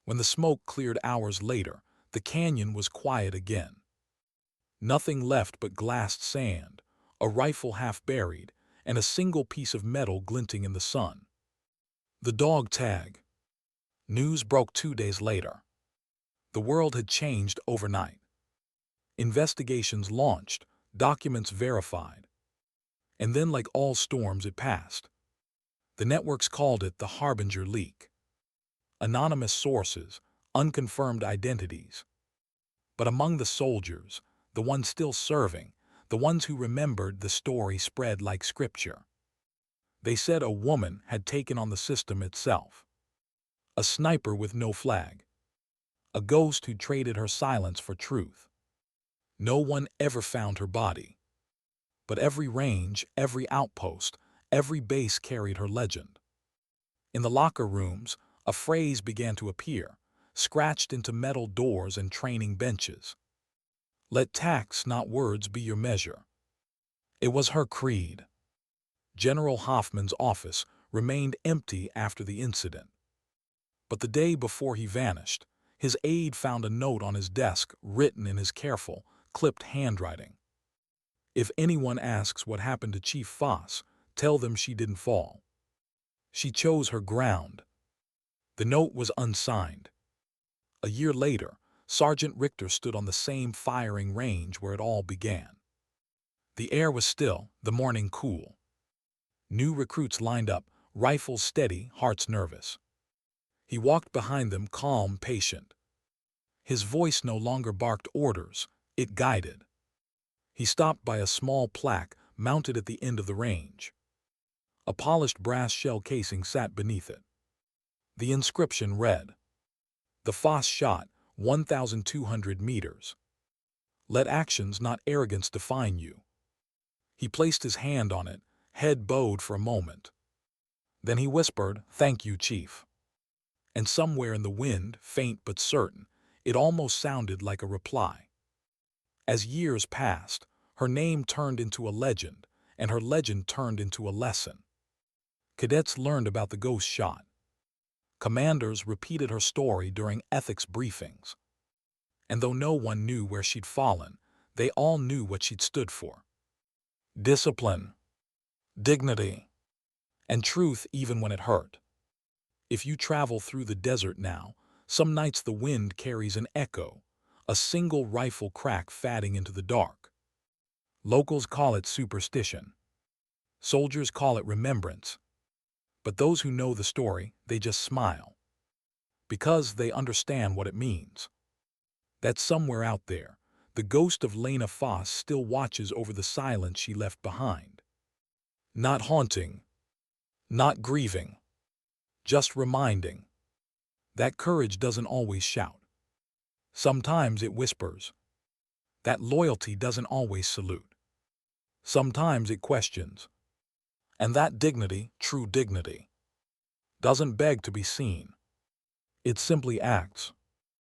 When the smoke cleared hours later, the canyon was quiet again. Nothing left but glassed sand, a rifle half buried, and a single piece of metal glinting in the sun. The dog tag. News broke 2 days later. The world had changed overnight. Investigations launched, documents verified. And then, like all storms, it passed. The networks called it the Harbinger leak. Anonymous sources, unconfirmed identities. But among the soldiers, the ones still serving, the ones who remembered, the story spread like scripture. They said a woman had taken on the system itself. A sniper with no flag. A ghost who traded her silence for truth. No one ever found her body. But every range, every outpost, every base carried her legend. In the locker rooms, a phrase began to appear, scratched into metal doors and training benches. "Let tacts, not words, be your measure." It was her creed. General Hoffman's office remained empty after the incident. But the day before he vanished, his aide found a note on his desk written in his careful, clipped handwriting. "If anyone asks what happened to Chief Foss, tell them she didn't fall. She chose her ground." The note was unsigned. A year later, Sergeant Richter stood on the same firing range where it all began. The air was still, the morning cool. New recruits lined up, rifles steady, hearts nervous. He walked behind them, calm, patient. His voice no longer barked orders, it guided. He stopped by a small plaque mounted at the end of the range. A polished brass shell casing sat beneath it. The inscription read, "The Foss shot, 1,200 meters. Let actions, not arrogance, define you." He placed his hand on it, head bowed for a moment. Then he whispered, "Thank you, Chief." And somewhere in the wind, faint but certain, it almost sounded like a reply. As years passed, her name turned into a legend, and her legend turned into a lesson. Cadets learned about the ghost shot. Commanders repeated her story during ethics briefings. And though no one knew where she'd fallen, they all knew what she'd stood for. Discipline, dignity, and truth even when it hurt. If you travel through the desert now, some nights the wind carries an echo, a single rifle crack fading into the dark. Locals call it superstition. Soldiers call it remembrance. But those who know the story, they just smile. Because they understand what it means. That somewhere out there, the ghost of Lena Foss still watches over the silence she left behind. Not haunting, not grieving, just reminding that courage doesn't always shout. Sometimes it whispers. That loyalty doesn't always salute. Sometimes it questions. And that dignity, true dignity, doesn't beg to be seen. It simply acts.